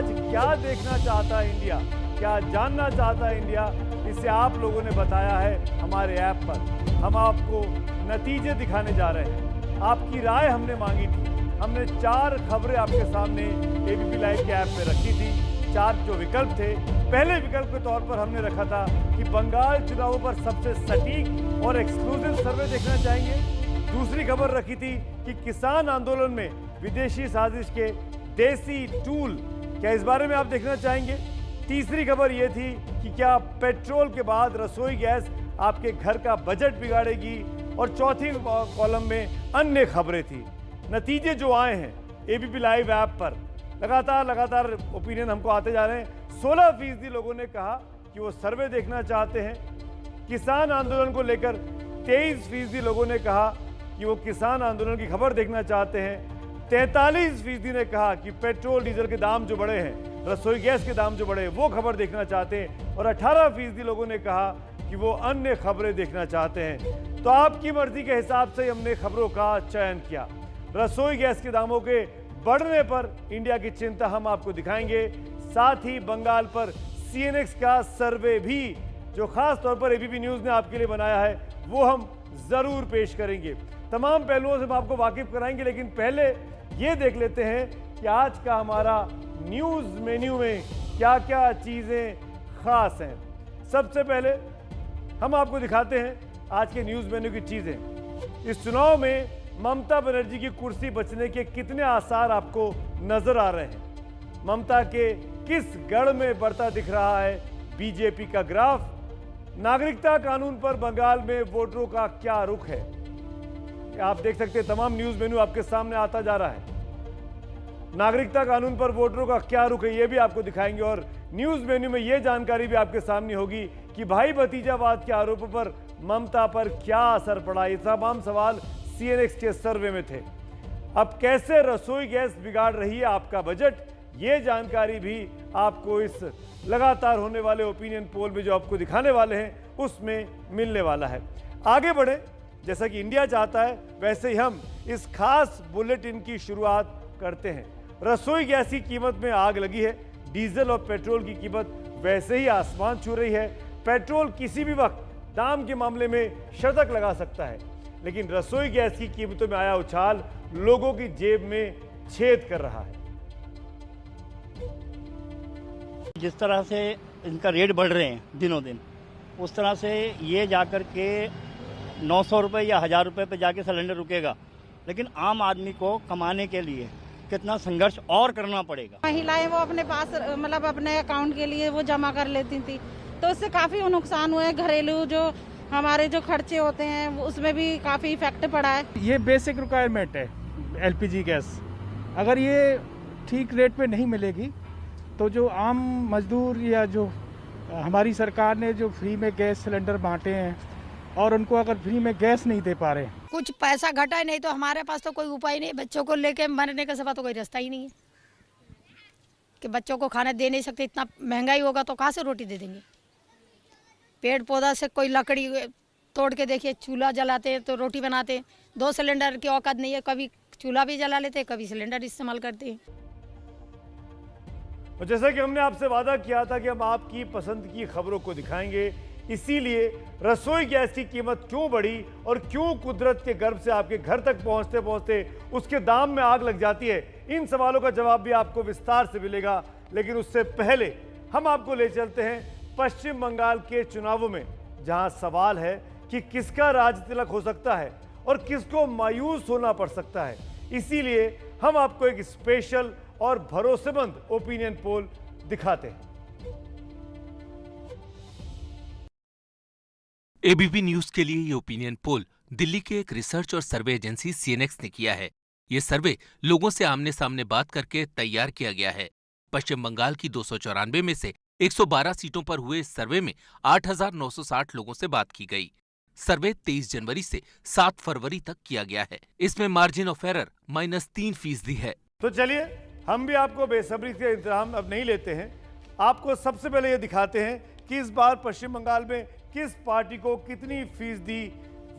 आज क्या देखना चाहता है इंडिया, क्या जानना चाहता है इंडिया, इसे आप लोगों ने बताया है हमारे ऐप पर। हम आपको नतीजे दिखाने जा रहे हैं। आपकी राय हमने मांगी थी। हमने 4 खबरें आपके सामने एबीपी लाइव के ऐप में रखी थी। 4 जो विकल्प थे, पहले विकल्प के तौर पर हमने रखा था कि बंगाल चुनावों पर सबसे सटीक और एक्सक्लूसिव सर्वे देखना चाहेंगे। दूसरी खबर रखी थी कि किसान आंदोलन में विदेशी साजिश के देसी टूल, क्या इस बारे में आप देखना चाहेंगे। तीसरी खबर यह थी कि क्या पेट्रोल के बाद रसोई गैस आपके घर का बजट बिगाड़ेगी। और चौथी कॉलम में अन्य खबरें थी। नतीजे जो आए हैं एबीपी लाइव ऐप पर, लगातार ओपिनियन हमको आते जा रहे हैं। 16% लोगों ने कहा कि वो सर्वे देखना चाहते हैं। किसान आंदोलन को लेकर 23% लोगों ने कहा कि वो किसान आंदोलन की खबर देखना चाहते हैं। 43% ने कहा कि पेट्रोल डीजल के दाम जो बढ़े हैं, रसोई गैस के दाम जो बढ़े हैं, वो खबर देखना चाहते हैं। और 18% लोगों ने कहा कि वो अन्य खबरें देखना चाहते हैं। तो आपकी मर्जी के हिसाब से हमने खबरों का चयन किया। रसोई गैस के दामों के बढ़ने पर इंडिया की चिंता हम आपको दिखाएंगे। साथ ही बंगाल पर सीएनएक्स का सर्वे भी, जो खास तौर पर एबीपी न्यूज ने आपके लिए बनाया है, वो हम जरूर पेश करेंगे। तमाम पहलुओं से हम आपको वाकिफ कराएंगे, लेकिन पहले ये देख लेते हैं कि आज का हमारा न्यूज मेन्यू में क्या क्या चीजें खास हैं। सबसे पहले हम आपको दिखाते हैं आज के न्यूज मेन्यू की चीजें। इस चुनाव में ममता बनर्जी की कुर्सी बचने के कितने आसार आपको नजर आ रहे हैं। ममता के किस गढ़ में बढ़ता दिख रहा है बीजेपी का ग्राफ। नागरिकता कानून पर बंगाल में वोटरों का क्या रुख है, आप देख सकते हैं। तमाम न्यूज मेन्यू आपके सामने आता जा रहा है। नागरिकता कानून पर वोटरों का क्या रुख है, यह भी आपको दिखाएंगे। और न्यूज मेन्यू में यह जानकारी भी आपके सामने होगी कि भाई भतीजावाद के आरोपों पर ममता पर क्या असर पड़ा। ये तमाम सवाल सीएनएक्स के सर्वे में थे। अब कैसे रसोई गैस बिगाड़ रही है आपका बजट, ये जानकारी भी आपको इस लगातार होने वाले ओपिनियन पोल में जो आपको दिखाने वाले हैं उसमें मिलने वाला है। आगे बढ़े, जैसा कि इंडिया चाहता है वैसे ही हम इस खास बुलेटिन की शुरुआत करते हैं। रसोई गैस की कीमत में आग लगी है। डीजल और पेट्रोल की कीमत वैसे ही आसमान छू रही है। पेट्रोल किसी भी वक्त दाम के मामले में शतक लगा सकता है, लेकिन रसोई गैस की कीमतों में आया उछाल लोगों की जेब में छेद कर रहा है। जिस तरह से इनका रेट बढ़ रहे हैं दिनों दिन, उस तरह से ये जाकर के 900 रुपये या 1000 रुपये पे जाके सिलेंडर रुकेगा। लेकिन आम आदमी को कमाने के लिए कितना संघर्ष और करना पड़ेगा। महिलाएं वो अपने पास मतलब अपने अकाउंट के लिए वो जमा कर लेती थी, तो उससे काफी नुकसान हुआ है। घरेलू जो हमारे जो खर्चे होते हैं उसमें भी काफी इफेक्ट पड़ा है। ये बेसिक रिक्वायरमेंट है एलपीजी गैस। अगर ये ठीक रेट पे नहीं मिलेगी तो जो आम मजदूर या जो हमारी सरकार ने जो फ्री में गैस सिलेंडर बांटे हैं और उनको अगर फ्री में गैस नहीं दे पा रहे, कुछ पैसा घटा ही नहीं तो हमारे पास तो कोई उपाय नहीं। बच्चों को लेके मरने का सिवा तो कोई रास्ता ही नहीं है कि बच्चों को खाना दे नहीं सकते। इतना महंगाई होगा तो कहाँ से रोटी दे देंगे। पेड़ पौधा से कोई लकड़ी तोड़ के देखिए, चूल्हा जलाते हैं तो रोटी बनाते हैं। 2 सिलेंडर की औकात नहीं है, कभी चूल्हा भी जला लेते हैं, कभी सिलेंडर इस्तेमाल करते हैं। और जैसा कि हमने आपसे वादा किया था कि हम आपकी पसंद की खबरों को दिखाएंगे, इसीलिए रसोई गैस की कीमत क्यों बढ़ी और क्यों कुदरत के गर्भ से आपके घर तक पहुंचते पहुंचते उसके दाम में आग लग जाती है, इन सवालों का जवाब भी आपको विस्तार से मिलेगा। लेकिन उससे पहले हम आपको ले चलते हैं पश्चिम बंगाल के चुनावों में, जहां सवाल है कि किसका राज तिलक हो सकता है और किसको मायूस होना पड़ सकता है। इसीलिए हम आपको एक स्पेशल और भरोसेमंद ओपिनियन पोल दिखाते हैं। एबीपी न्यूज के लिए ये ओपिनियन पोल दिल्ली के एक रिसर्च और सर्वे एजेंसी सीएनएक्स ने किया है। ये सर्वे लोगों से आमने सामने बात करके तैयार किया गया है। पश्चिम बंगाल की 294 में से 112 सीटों पर हुए इस सर्वे में 8,960 लोगों से बात की गई। सर्वे 23 जनवरी से 7 फरवरी तक किया गया है। इसमें मार्जिन ऑफ एरर -3% है। तो चलिए हम भी आपको बेसब्री से इंतजाम अब नहीं लेते हैं। आपको सबसे पहले ये दिखाते हैं कि इस बार पश्चिम बंगाल में किस पार्टी को कितनी फीसदी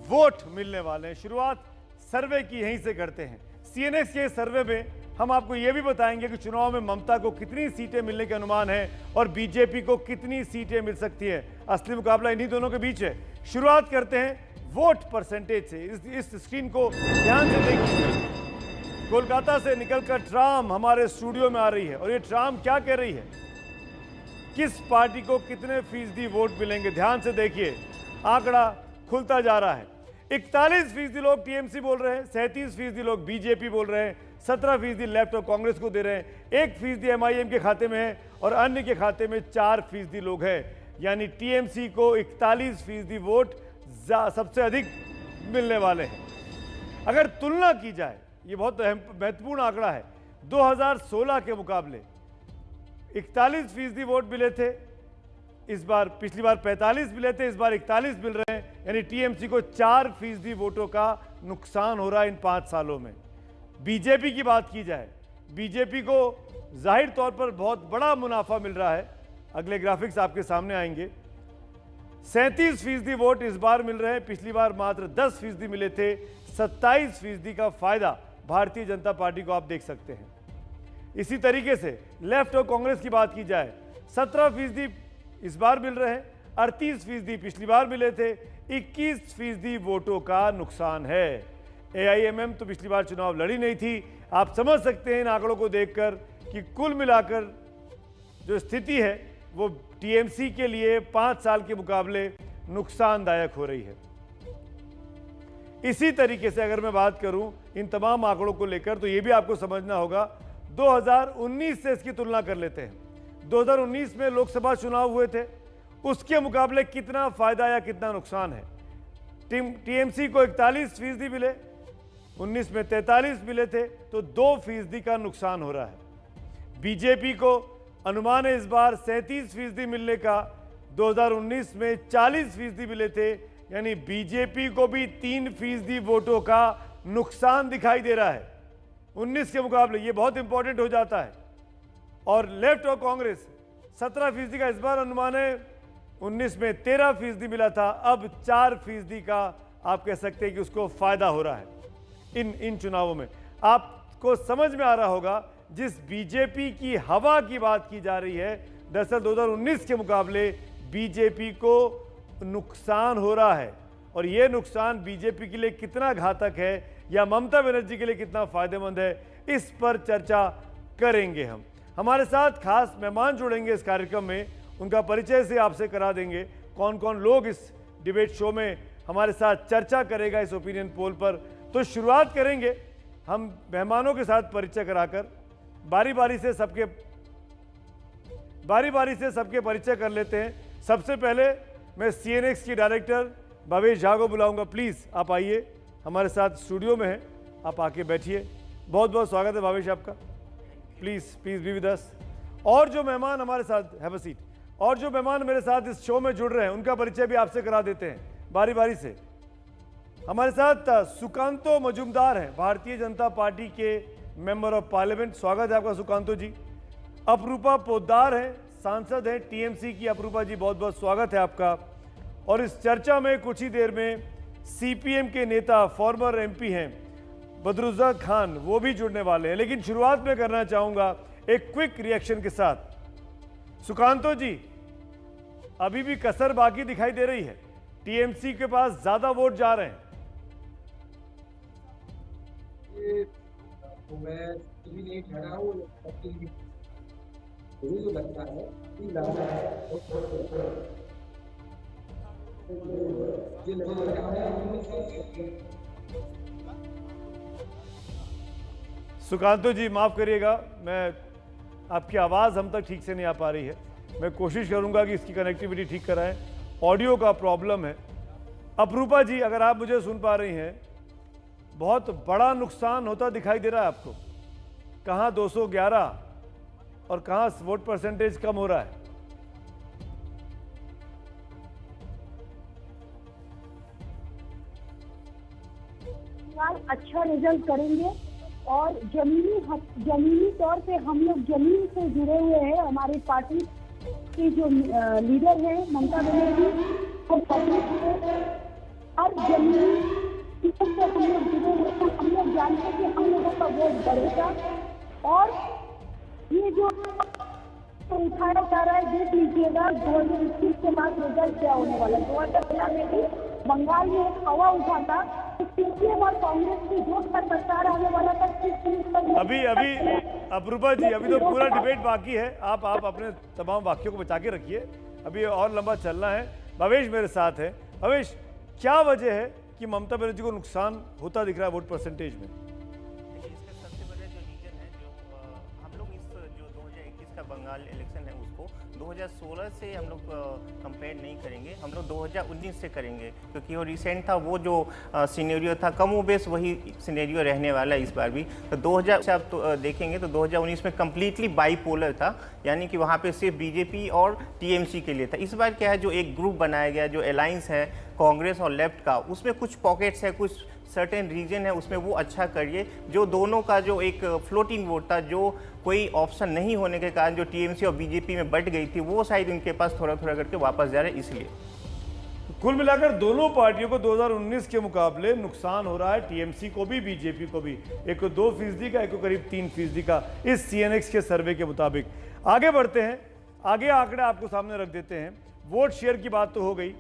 वोट मिलने वाले हैं। शुरुआत सर्वे की यहीं से करते हैं। सीएनएक्स के सर्वे में हम आपको ये भी बताएंगे कि चुनाव में ममता को कितनी सीटें मिलने के अनुमान है और बीजेपी को कितनी सीटें मिल सकती हैं। असली मुकाबला इन्हीं दोनों के बीच है। शुरुआत करते हैं वोट परसेंटेज से। इस स्क्रीन को ध्यान से देखिए। कोलकाता से निकलकर ट्राम हमारे स्टूडियो में आ रही है और ये ट्राम क्या कह रही है, किस पार्टी को कितने फीसदी वोट मिलेंगे, ध्यान से देखिए। आंकड़ा खुलता जा रहा है। 41% लोग टीएमसी बोल रहे हैं, 37% लोग बीजेपी बोल रहे हैं, 17% लेफ्ट और कांग्रेस को दे रहे हैं, 1% एमआईएम के खाते में है और अन्य के खाते में 4% लोग हैं। यानी टीएमसी को 41% वोट सबसे अधिक मिलने वाले हैं। अगर तुलना की जाए, ये बहुत महत्वपूर्ण आंकड़ा है, 2016 के मुकाबले 41% वोट मिले थे इस बार, पिछली बार 45 मिले थे, इस बार 41 मिल रहे हैं। यानी टीएमसी को 4% वोटों का नुकसान हो रहा है इन 5 सालों में। बीजेपी की बात की जाए, बीजेपी को जाहिर तौर पर बहुत बड़ा मुनाफा मिल रहा है। अगले ग्राफिक्स आपके सामने आएंगे। 37% वोट इस बार मिल रहे हैं, पिछली बार मात्र 10% मिले थे। 27% का फायदा भारतीय जनता पार्टी को आप देख सकते हैं। इसी तरीके से लेफ्ट और कांग्रेस की बात की जाए, 17% इस बार मिल रहे हैं, 38% पिछली बार मिले थे। 21% वोटों का नुकसान है। एआईएमएम तो पिछली बार चुनाव लड़ी नहीं थी। आप समझ सकते हैं इन आंकड़ों को देखकर कि कुल मिलाकर जो स्थिति है वो टीएमसी के लिए 5 साल के मुकाबले नुकसानदायक हो रही है। इसी तरीके से अगर मैं बात करूं इन तमाम आंकड़ों को लेकर, तो ये भी आपको समझना होगा। 2019 से इसकी तुलना कर लेते हैं। 2019 में लोकसभा चुनाव हुए थे, उसके मुकाबले कितना फायदा या कितना नुकसान है। टीएमसी को 41% मिले, 19 में 43 मिले थे, तो 2% का नुकसान हो रहा है। बीजेपी को अनुमान है इस बार 37% मिलने का, 2019 में 40% मिले थे। यानी बीजेपी को भी 3% वोटों का नुकसान दिखाई दे रहा है 19 के मुकाबले। ये बहुत इंपॉर्टेंट हो जाता है। और लेफ्ट और कांग्रेस 17% का इस बार अनुमान है, 19 में 13% मिला था, अब 4% का आप कह सकते हैं कि उसको फायदा हो रहा है इन चुनावों में। आपको समझ में आ रहा होगा जिस बीजेपी की हवा की बात की जा रही है, दरअसल 2019 के मुकाबले बीजेपी को नुकसान हो रहा है। और यह नुकसान बीजेपी के लिए कितना घातक है या ममता बनर्जी के लिए कितना फायदेमंद है, इस पर चर्चा करेंगे हम। हमारे साथ खास मेहमान जुड़ेंगे इस कार्यक्रम में, उनका परिचय से आपसे करा देंगे। कौन कौन लोग इस डिबेट शो में हमारे साथ चर्चा करेगा इस ओपिनियन पोल पर। तो शुरुआत करेंगे हम मेहमानों के साथ परिचय कराकर, बारी बारी से सबके परिचय कर लेते हैं। सबसे पहले मैं सीएनएक्स की डायरेक्टर भवेश झा को बुलाऊंगा। प्लीज़ आप आइए, हमारे साथ स्टूडियो में हैं, आप आके बैठिए। बहुत बहुत स्वागत है भवेश आपका। Please be with us. और जो मेहमान हमारे साथ, हैव अ सीट, और जो मेहमान मेरे साथ इस शो में जुड़ रहे हैं उनका परिचय भी आपसे करा देते हैं बारी बारी से। हमारे साथ सुकांतो मजुमदार हैं, भारतीय जनता पार्टी के मेंबर ऑफ पार्लियामेंट। स्वागत है आपका सुकांतो जी। अपरूपा पोद्दार हैं, सांसद हैं टीएमसी की। अपरूपा जी बहुत बहुत स्वागत है आपका। और इस चर्चा में कुछ ही देर में सीपीएम के नेता, फॉर्मर एमपी हैं बदरुद्दोजा खान, वो भी जुड़ने वाले हैं। लेकिन शुरुआत में करना चाहूंगा एक क्विक रिएक्शन के साथ। सुकांतो जी, अभी भी कसर बाकी दिखाई दे रही है, टीएमसी के पास ज्यादा वोट जा रहे हैं। तो मैं कभी नहीं ठहरा हूँ, मुझे तो लगता है कि लगता है ये लगता है। सुकांतो जी माफ करिएगा, मैं आपकी आवाज़ हम तक ठीक से नहीं आ पा रही है। मैं कोशिश करूंगा कि इसकी कनेक्टिविटी ठीक कराएं, ऑडियो का प्रॉब्लम है। अपरूपा जी, अगर आप मुझे सुन पा रही हैं, बहुत बड़ा नुकसान होता दिखाई दे रहा है आपको। कहाँ 211 और कहाँ वोट परसेंटेज कम हो रहा है। अच्छा रिजल्ट करेंगे और जमीनी तौर पे हम लोग जमीन से जुड़े हुए हैं। हमारी पार्टी की जो लीडर है ममता बनर्जी, और जमीनी से हम लोग जुड़े हुए हैं। हम लोग जानते हैं कि हम लोगों का वोट बढ़ेगा और ये जो उठाया जा रहा है, देख लीजिएगा 2021 के बाद रिजल्ट क्या होने वाला है। 2013 में भी बंगाल में एक हवा उठा था, सीपीएम और कांग्रेस की जोट पर प्रचार आने वाला था। अभी अपूर्वा जी, अभी तो पूरा डिबेट बाकी है। आप अपने तमाम वाक्यों को बचा के रखिए, अभी और लंबा चलना है। भवेश मेरे साथ है। भवेश, क्या वजह है कि ममता बनर्जी को नुकसान होता दिख रहा है वोट परसेंटेज में? इसका सबसे बड़ा जो रीजन है, जो हम लोग इस जो 2021 का बंगाल इलेक्शन है उसको 2016 से हम लोग कंपेयर नहीं करेंगे, हम लोग 2019 से करेंगे, क्योंकि वो रिसेंट था, वो जो सिनेरियो था कमोबेश वही सिनेरियो रहने वाला है इस बार भी। तो 2000 से आप देखेंगे तो 2019 में कम्प्लीटली बाईपोलर था, यानी कि वहाँ पे सिर्फ बीजेपी और टीएमसी के लिए था। इस बार क्या है, जो एक ग्रुप बनाया गया, जो अलायंस है कांग्रेस और लेफ्ट का, उसमें कुछ पॉकेट्स है, कुछ सर्टेन रीजन है, उसमें वो अच्छा करिए। जो दोनों का जो एक फ्लोटिंग वोट था, जो कोई ऑप्शन नहीं होने के कारण जो टीएमसी और बीजेपी में बट गई थी, वो शायद उनके पास थोड़ा थोड़ा करके वापस जा रहे हैं, इसलिए। कुल मिलाकर दोनों पार्टियों को 2019 के मुकाबले नुकसान हो रहा है, टीएमसी को भी, बीजेपी को भी। एक को 2% का, एक को करीब 3% का, इस सीएनएक्स के सर्वे के मुताबिक। आगे बढ़ते हैं, आगे आंकड़े आपको सामने रख देते हैं। वोट शेयर की बात तो हो गई,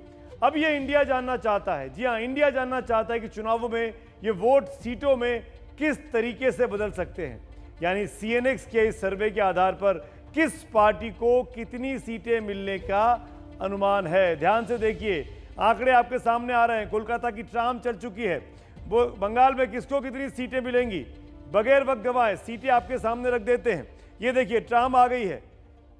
अब ये इंडिया जानना चाहता है, जी हाँ, इंडिया जानना चाहता है कि चुनावों में ये वोट सीटों में किस तरीके से बदल सकते हैं। यानी सीएनएक्स के इस सर्वे के आधार पर किस पार्टी को कितनी सीटें मिलने का अनुमान है। ध्यान से देखिए, आंकड़े आपके सामने आ रहे हैं। कोलकाता की ट्राम चल चुकी है, वो बंगाल में किसको कितनी सीटें मिलेंगी, बगैर वक्त गवाए सीटें आपके सामने रख देते हैं। ये देखिए, ट्राम आ गई है।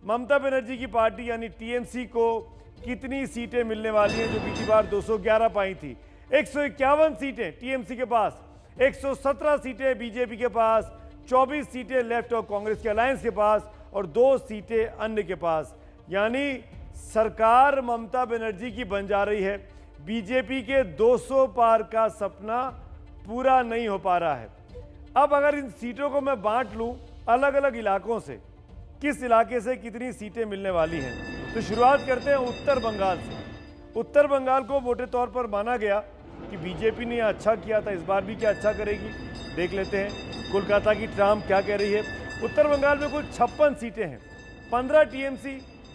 ममता बनर्जी की पार्टी यानी टीएमसी को कितनी सीटें मिलने वाली हैं, जो पिछली बार 211 पाई थी। 151 सीटें टीएमसी के पास, 117 सीटें बीजेपी के पास, 24 सीटें लेफ्ट और कांग्रेस के अलायंस के पास और 2 सीटें अन्य के पास। यानी सरकार ममता बनर्जी की बन जा रही है। बीजेपी के 200 पार का सपना पूरा नहीं हो पा रहा है। अब अगर इन सीटों को मैं बांट लूं अलग अलग इलाकों से, किस इलाके से कितनी सीटें मिलने वाली हैं, तो शुरुआत करते हैं उत्तर बंगाल से। उत्तर बंगाल को मोटे तौर पर माना गया कि बीजेपी ने अच्छा किया था, इस बार भी क्या अच्छा करेगी, देख लेते हैं कोलकाता की ट्राम क्या कह रही है। उत्तर बंगाल में कुल 56 सीटें हैं, 15 टीएमसी,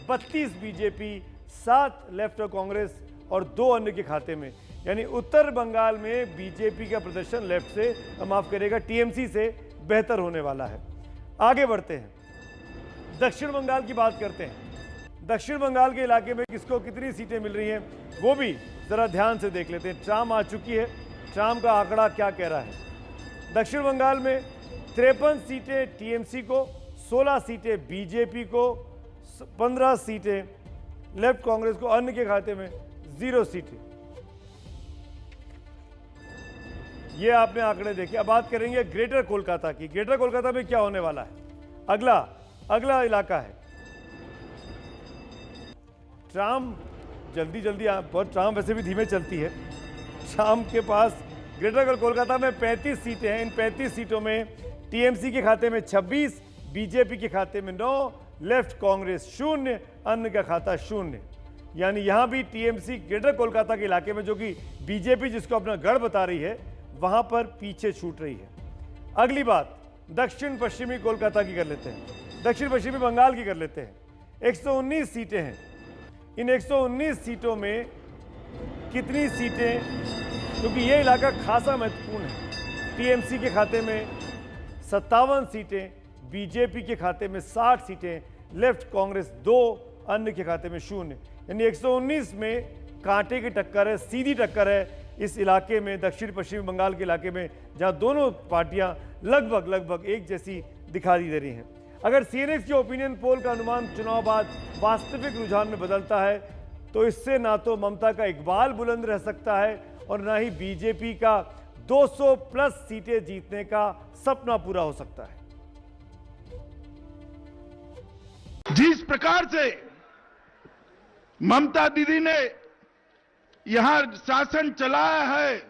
32 बीजेपी, 7 लेफ्ट और कांग्रेस और 2 अन्य के खाते में। यानी उत्तर बंगाल में बीजेपी का प्रदर्शन लेफ्ट से, माफ करेगा, टीएमसी से बेहतर होने वाला है। आगे बढ़ते हैं, दक्षिण बंगाल की बात करते हैं। दक्षिण बंगाल के इलाके में किसको कितनी सीटें मिल रही हैं, वो भी जरा ध्यान से देख लेते हैं। ट्राम आ चुकी है, ट्राम का आंकड़ा क्या कह रहा है। दक्षिण बंगाल में 53 सीटें टीएमसी को, 16 सीटें बीजेपी को, 15 सीटें लेफ्ट कांग्रेस को, अन्य के खाते में 0 सीटें। ये आपने आंकड़े देखे। अब बात करेंगे ग्रेटर कोलकाता की। ग्रेटर कोलकाता में क्या होने वाला है, अगला इलाका है। ट्राम जल्दी बहुत, ट्राम वैसे भी धीमे चलती है। ट्राम के पास ग्रेटर कोलकाता में 35 सीटें हैं। इन 35 सीटों में टीएमसी के खाते में 26, बीजेपी के खाते में 9, लेफ्ट कांग्रेस 0, अन्य का खाता 0। यानी यहां भी टीएमसी ग्रेटर कोलकाता के इलाके में, जो कि बीजेपी जिसको अपना गढ़ बता रही है, वहां पर पीछे छूट रही है। अगली बात दक्षिण पश्चिमी कोलकाता की कर लेते हैं, दक्षिण पश्चिमी बंगाल की कर लेते हैं। 119 सीटें हैं। इन 119 सीटों में कितनी सीटें, क्योंकि ये इलाका खासा महत्वपूर्ण है। टीएमसी के खाते में 57 सीटें, बीजेपी के खाते में 60 सीटें, लेफ्ट कांग्रेस 2, अन्य के खाते में 0। यानी 119 में कांटे की टक्कर है, सीधी टक्कर है इस इलाके में, दक्षिण पश्चिमी बंगाल के इलाके में, जहां दोनों पार्टियां लगभग एक जैसी दिखाई दे रही हैं। अगर सीएनएक्स के ओपिनियन पोल का अनुमान चुनाव बाद वास्तविक रुझान में बदलता है, तो इससे ना तो ममता का इकबाल बुलंद रह सकता है और ना ही बीजेपी का 200 प्लस सीटें जीतने का सपना पूरा हो सकता है। जिस प्रकार से ममता दीदी ने यहां शासन चलाया है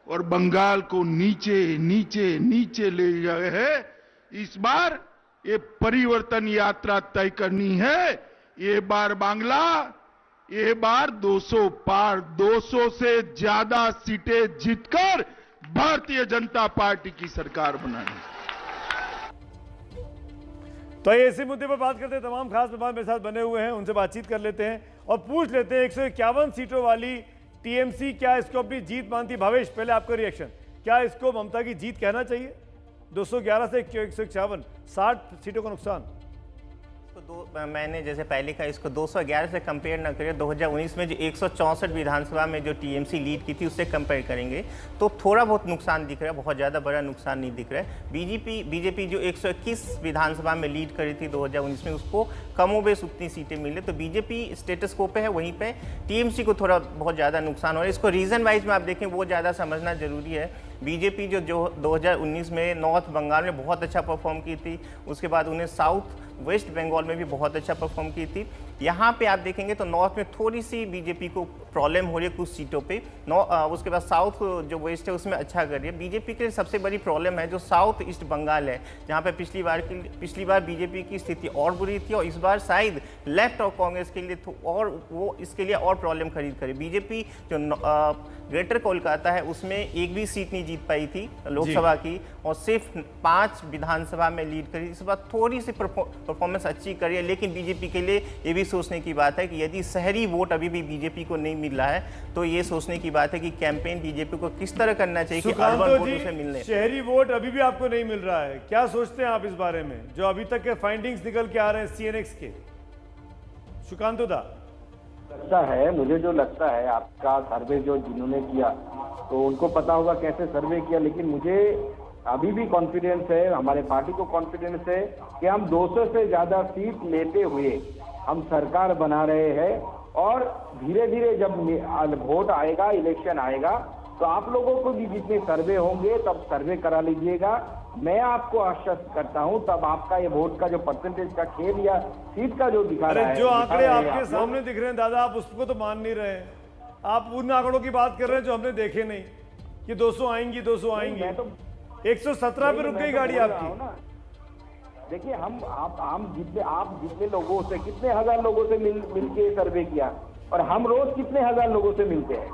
और बंगाल को नीचे ले गए हैं, इस बार ये परिवर्तन यात्रा तय करनी है। ये बार बांग्ला, ये बार 200 पार, 200 से ज्यादा सीटें जीतकर भारतीय जनता पार्टी की सरकार बनानी। तो ये इसी मुद्दे पर बात करते हैं। तमाम खास मेहमान मेरे साथ बने हुए हैं, उनसे बातचीत कर लेते हैं और पूछ लेते हैं 151 सीटों वाली टीएमसी क्या इसको अपनी जीत मानती? भावेश, पहले आपका रिएक्शन, क्या इसको ममता की जीत कहना चाहिए? 211 से 151, 60 सीटों का नुकसान। मैंने जैसे पहले कहा, इसको 211 से कंपेयर ना करें। 2019 में जो 164 विधानसभा में जो टीएमसी लीड की थी उससे कंपेयर करेंगे तो थोड़ा बहुत नुकसान दिख रहा है, बहुत ज़्यादा बड़ा नुकसान नहीं दिख रहा है। बीजेपी जो 121 विधानसभा में लीड करी थी 2019 में, उसको कमोबेश उतनी सीटें मिले। तो बीजेपी स्टेटस को पे है, वहीं पे टीएमसी को थोड़ा बहुत ज़्यादा नुकसान हो रहा है। इसको रीजन वाइज में आप देखें वो ज़्यादा समझना जरूरी है। बीजेपी जो 2019 में नॉर्थ बंगाल में बहुत अच्छा परफॉर्म की थी, उसके बाद उन्हें साउथ वेस्ट बंगाल में भी बहुत अच्छा परफॉर्म की थी। यहाँ पे आप देखेंगे तो नॉर्थ में थोड़ी सी बीजेपी को प्रॉब्लम हो रही है कुछ सीटों पे। उसके बाद साउथ जो वेस्ट है उसमें अच्छा कर रही है। बीजेपी के लिए सबसे बड़ी प्रॉब्लम है जो साउथ ईस्ट बंगाल है, जहाँ पे पिछली बार बीजेपी की स्थिति और बुरी थी और इस बार शायद लेफ्ट और कांग्रेस के लिए और वो इसके लिए और प्रॉब्लम खरीद करे। बीजेपी जो ग्रेटर कोलकाता है उसमें एक भी सीट नहीं जीत पाई थी लोकसभा की और सिर्फ 5 विधानसभा में लीड करी। इस बार थोड़ी सी परफॉर्मेंस अच्छी करी है, लेकिन बीजेपी के लिए ये भी सोचने की बात है कि यदि शहरी वोट अभी भी बीजेपी को नहीं मिल रहा है तो ये सोचने की बात है कि कैंपेन बीजेपी को किस तरह करना चाहिए कि अर्बन वोट उसे मिलने। शहरी वोट अभी भी आपको नहीं मिल रहा है, क्या सोचते हैं आप इस बारे में, जो अभी तक के फाइंडिंग्स निकल के आ रहे हैं सीएनएक्स के? सुकांतु दा, लगता है, मुझे जो लगता है आपका सर्वे जो जिन्होंने किया तो उनको पता होगा कैसे सर्वे किया, लेकिन मुझे अभी भी कॉन्फिडेंस है, हमारे पार्टी को कॉन्फिडेंस है कि हम 200 से ज्यादा सीट लेते हुए हम सरकार बना रहे हैं। और धीरे धीरे जब वोट आएगा, इलेक्शन आएगा, तो आप लोगों को भी जितने सर्वे होंगे तब सर्वे करा लीजिएगा। मैं आपको आश्वस्त करता हूं, तब आपका ये वोट का जो परसेंटेज का खेल या सीट का जो दिखा रहा है, जो आंकड़े आपके सामने दिख रहे हैं दादा, आप उसको तो मान नहीं रहे। आप उन आंकड़ों की बात कर रहे हैं जो हमने देखे नहीं कि 200 आएंगी 200 आएंगी। 117 पे रुक गई गाड़ी आपकी। देखिए, आप जितने लोगों से, कितने हजार लोगों से मिल के सर्वे किया और हम रोज कितने हजार लोगों से मिलते हैं।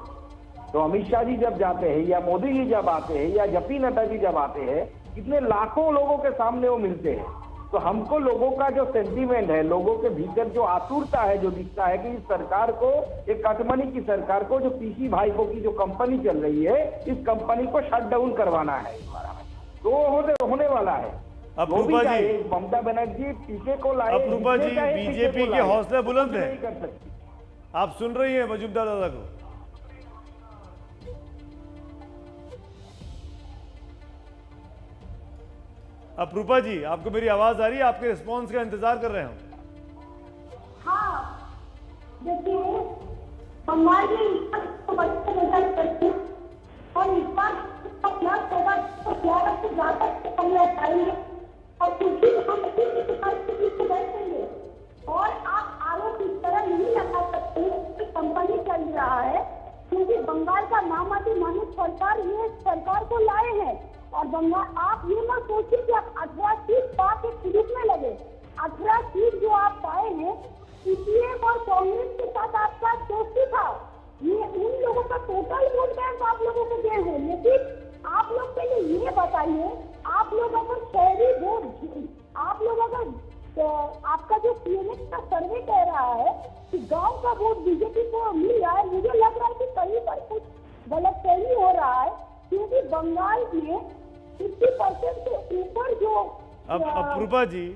तो अमित शाह जी जब जाते हैं या मोदी जी जब आते हैं या जपी नड्डा जी जब आते हैं, कितने लाखों लोगों के सामने वो मिलते हैं। तो हमको लोगों का जो सेंटीमेंट है, लोगों के भीतर जो आतुरता है, जो दिखता है कि इस सरकार को, एक कटमनी की सरकार को, जो पीसी भाइयों की जो कंपनी चल रही है, इस कंपनी को शट डाउन करवाना है इस बार। तो होने वाला है। अप्रूपा जी, ममता बनर्जी पीछे को लाए। अप्रूपा जी, बीजेपी के हौसले बुलंद है, कर सकती। आप सुन रही हैं मजूमदार दादा को? अप्रूपा जी, आपको मेरी आवाज आ रही है? आपके रिस्पॉन्स का इंतजार कर रहे हैं। हाँ, देखिए, हमारे और इस बार प्लस होगा तो 11 से ज्यादा हम लोग पाएंगे और कुछ हम बैठेंगे। और आप आरोप इस तरह नहीं लगा सकते कि कंपनी चल रहा है, क्योंकि बंगाल का नाम आती मानव सरकार ये सरकार को लाए हैं। और बंगाल, आप ये मत सोचिए कि आप 18 सीट पा के खरीदने लगे। 18 सीट जो आप पाए हैं, सीपीएम और कांग्रेस के साथ आपका दोस्ती था। ये उन लोगों का टोटल वोट बैंक आप लोगों को दे हैं। लेकिन आप लोग पहले ये बताइए, आप लोग अगर शहरी वोट, आप लोग अगर आपका जो सीएनएक्स का सर्वे कह रहा है कि गांव का वोट बीजेपी को मिल रहा है, मुझे लग रहा है कि कहीं पर कुछ गलतफहमी हो रहा है, क्योंकि बंगाल में 50% से ऊपर जो अप्रूपा जी,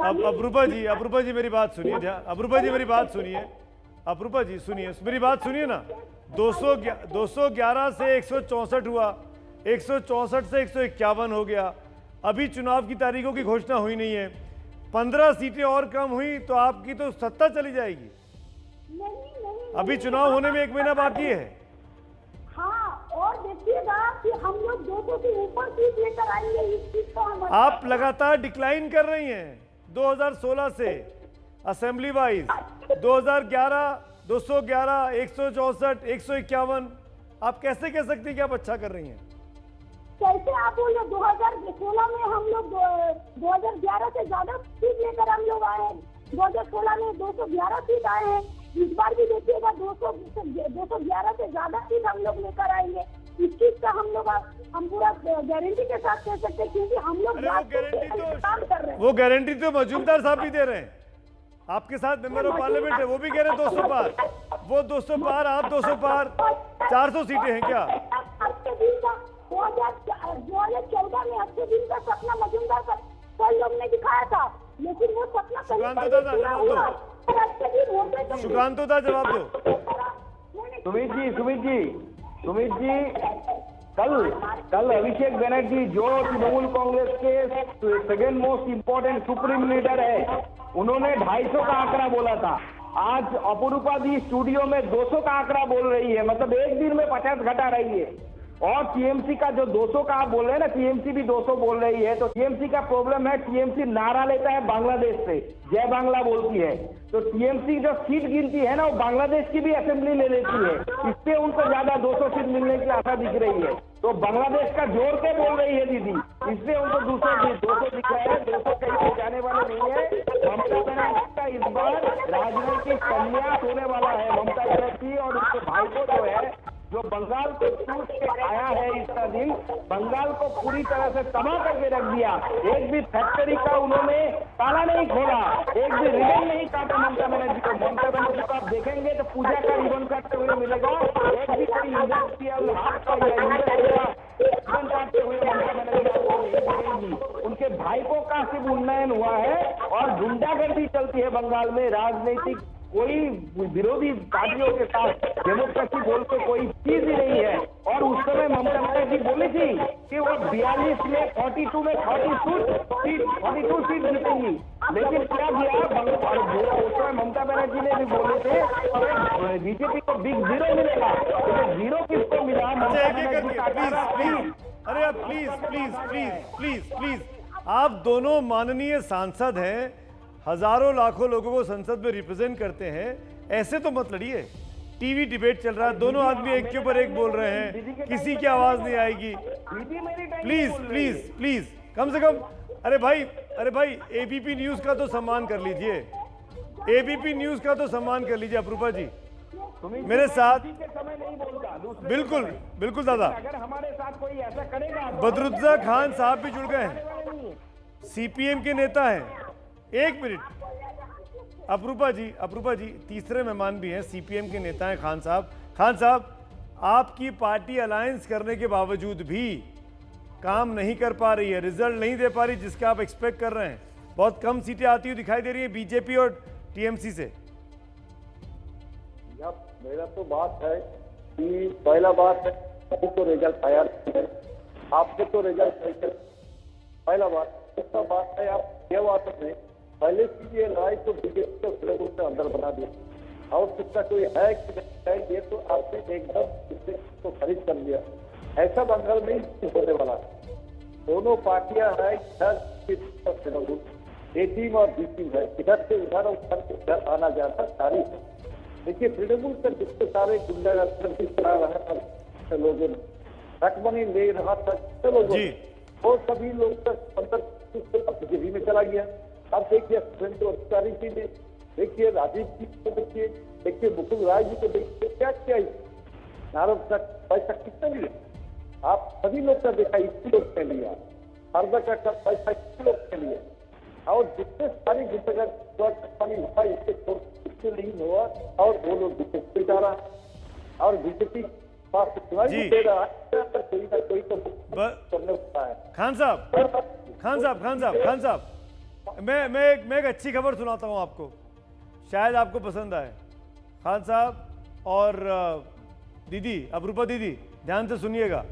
अप्रूपा जी मेरी बात सुनिए, अप्रूपा जी मेरी बात सुनिए, अप्रूपा जी सुनिए, मेरी बात सुनिए ना। 211 से 164 हुआ, 164 से 151 हो गया। अभी चुनाव की तारीखों की घोषणा हुई नहीं है। 15 सीटें और कम हुई तो आपकी तो सत्ता चली जाएगी। अभी चुनाव होने में 1 महीना बाकी है। हाँ, और देखिएगा कि हम लोग 200 से ऊपर सीट लेकर आएंगे। इस चीज को हम आप लगातार डिक्लाइन कर रही हैं 2016 से असेंबली वाइज। 2011 211, 164, 151, आप कैसे कह सकती हैं कि आप अच्छा कर रही हैं? कैसे आप बोल रहे? 2016 में हम लोग 2011 से ज्यादा सीट लेकर हम लोग आए हैं। 2016 में 211 सीट आए हैं। इस बार भी देखिएगा 211 से ज्यादा सीट हम लोग लेकर आएंगे। इस चीज का हम पूरा गारंटी के साथ कह सकते हैं, क्योंकि हम लोग काम कर रहे हैं। वो गारंटी तो मजूमदार साहब भी दे रहे हैं, आपके साथ मेंबर ऑफ पार्लियामेंट है, वो भी कह रहे हैं 200 पार, वो 200 पार, आप 200 पार, 400 सीटें हैं क्या? 2014 में 80 दिन का सपना मजूमदार कई लोग ने दिखाया था, लेकिन वो सपना सुकांतो दा जवाब दो, सुकांतो दा जवाब दो। सुमित जी, कल अभिषेक बनर्जी जो तृणमूल कांग्रेस के second most important supreme leader है, उन्होंने 250 का आंकड़ा बोला था। आज अपरूपा दी स्टूडियो में 200 का आंकड़ा बोल रही है, मतलब एक दिन में 50 घटा रही है। और टीएमसी का जो 200 का आप बोल रहे हैं ना, टीएमसी भी 200 बोल रही है। तो टीएमसी का प्रॉब्लम है, टीएमसी नारा लेता है बांग्लादेश से, जय बांग्ला बोलती है। तो टीएमसी जो सीट गिनती है ना, वो बांग्लादेश की भी असेंबली ले लेती है, इससे उनको ज्यादा 200 सीट मिलने की आशा दिख रही है। तो बांग्लादेश का जोड़ के बोल रही है दीदी, इसलिए उनको 200 दिख रहा है। 200 कहीं पे जाने वाले नहीं है। ममता बनर्जी का इस बार राजनीतिक संन्यास होने वाला है। ममता बनर्जी और उसके भाई को जो है, जो बंगाल को छूट के आया है इतना दिन, बंगाल को पूरी तरह से तबाह करके रख दिया। एक भी फैक्ट्री का उन्होंने ताला नहीं खोला, एक भी रिबन नहीं काटा ममता बनर्जी को। ममता बनर्जी को आप देखेंगे तो पूजा का रिबन काटते हुए मिलेगा, एक भी कोई इंडस्ट्रियल हाथ का रिबन काटते हुए ममता बनर्जी आपको नहीं मिलेगी। उनके भाई को का सिर्फ उन्नयन हुआ है और गुंडागर्दी चलती है बंगाल में। राजनीतिक कोई विरोधी पार्टियों के साथ डेमोक्रेसी बोल के कोई चीज ही नहीं है। और उस समय ममता बनर्जी बोली थी कि वो 42 में 42 में 42 सीट जीतेंगी, लेकिन क्या किया उस समय ममता बनर्जी ने भी बोले थे बीजेपी को बिग जीरो मिलेगा। तो जीरो किसको मिला? अरे आप प्लीज आप दोनों माननीय सांसद हैं, हजारों लाखों लोगों को संसद में रिप्रेजेंट करते हैं, ऐसे तो मत लड़िए। टीवी डिबेट चल रहा है, दोनों आदमी एक के ऊपर एक बोल रहे हैं, किसी की आवाज नहीं आएगी। प्लीज कम से कम अरे भाई एबीपी न्यूज का तो सम्मान कर लीजिए, एबीपी न्यूज का तो सम्मान कर लीजिए। अपरूपा जी मेरे साथ बिल्कुल दादा, अगर हमारे साथ कोई ऐसा करेगा। बदरुद्दोजा खान साहब भी जुड़ गए हैं, सीपीएम के नेता हैं। एक मिनट, अपरूपा जी तीसरे मेहमान भी हैं, सीपीएम के नेता हैं खान साहब। आपकी पार्टी अलायंस करने के बावजूद भी काम नहीं कर पा रही है, रिजल्ट नहीं दे पा रही जिसके आप एक्सपेक्ट कर रहे हैं। बहुत कम सीटें आती हुई दिखाई दे रही है बीजेपी और टीएमसी से। मेरा तो बात है कि पहला बात है तो रिजल्ट आया है, आपको तो रिजल्ट पहला बात। दूसरा बात है आप ये बात में पहले की ये लड़ाई तो बीजेपी को सिलेबस के अंदर बना दिया और किसका कोई है कि नहीं है, ये तो आपने एकदम इसको खरीद कर लिया। ऐसा बंगाल में होने वाला है। दोनों पार्टियां हैं, इधर ए टीम और बी टीम है, इधर से उधर और उधर से इधर आना जाना जारी है। देखिए तृणमूल से जितने सारे गुंडागर्दी करा रहा था लोगों ने, रकमनी ले रहा था लोगों ने, और सभी लोग तक अंदर बीजेपी में चला गया। अब देखिए सुरेंद्र अधिकारी जी ने, देखिए राजीव जी को देखिए मुकुल राय जी को देखिए, क्या किया नारद तक पैसा कितना लिया? आप सभी लोग का देखा, इसी लोग के लिए हरदा का पैसा इसी लोग के लिए, और जितने सारी गुंडागर्दी हुआ इससे नहीं हुआ, और वो लोग बीजेपी जा रहा और बीजेपी दे रहा है, कोई ना कोई तो करने होता है। खान साहब मैं एक अच्छी खबर सुनाता हूं आपको, शायद आपको पसंद आए। खान साहब और दीदी, अपरूपा दीदी, ध्यान से सुनिएगा।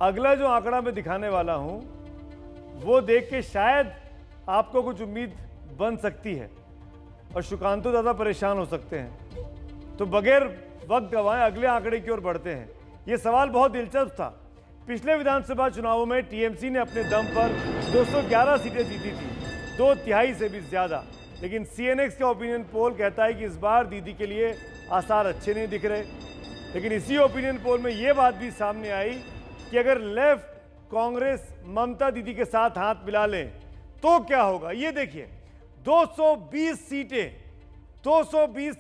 अगला जो आंकड़ा मैं दिखाने वाला हूं वो देख के शायद आपको कुछ उम्मीद बन सकती है और सुकांतो दादा परेशान हो सकते हैं। तो बगैर वक्त गंवाए अगले आंकड़े की ओर बढ़ते हैं। यह सवाल बहुत दिलचस्प था। पिछले विधानसभा चुनावों में टीएमसी ने अपने दम पर 211 सीटें जीती थी, 2/3 से भी ज्यादा। लेकिन सीएनएक्स का ओपिनियन पोल कहता है कि इस बार दीदी के लिए आसार अच्छे नहीं दिख रहे। लेकिन इसी ओपिनियन पोल में यह बात भी सामने आई कि अगर लेफ्ट कांग्रेस ममता दीदी के साथ हाथ मिला लें तो क्या होगा। ये देखिए 220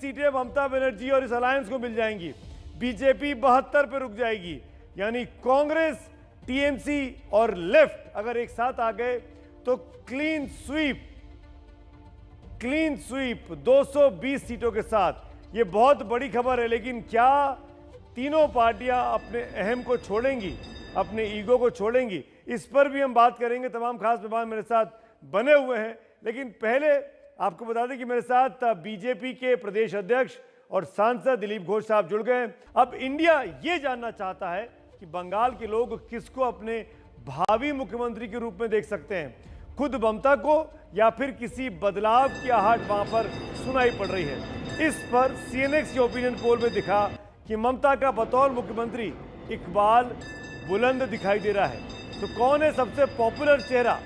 सीटें ममता बनर्जी और इस अलायंस को मिल जाएंगी। बीजेपी 72 पे रुक जाएगी, यानी कांग्रेस, टीएमसी और लेफ्ट अगर एक साथ आ गए तो क्लीन स्वीप 220 सीटों के साथ। ये बहुत बड़ी खबर है, लेकिन क्या तीनों पार्टियां अपने अहम को छोड़ेंगी, अपने ईगो को छोड़ेंगी? इस पर भी हम बात करेंगे। तमाम खास मेहमान मेरे साथ बने हुए हैं, लेकिन पहले आपको बता दें कि मेरे साथ बीजेपी के प्रदेश अध्यक्ष और सांसद दिलीप घोष साहब जुड़ गए हैं। अब इंडिया ये जानना चाहता है कि बंगाल के लोग किसको अपने भावी मुख्यमंत्री के रूप में देख सकते हैं, खुद ममता को या फिर किसी बदलाव की आहट वहां पर सुनाई पड़ रही है। इस पर सीएनएक्स के ओपिनियन पोल में दिखा कि ममता का बतौर मुख्यमंत्री इकबाल बुलंद दिखाई दे रहा है। तो कौन है सबसे पॉपुलर चेहरा,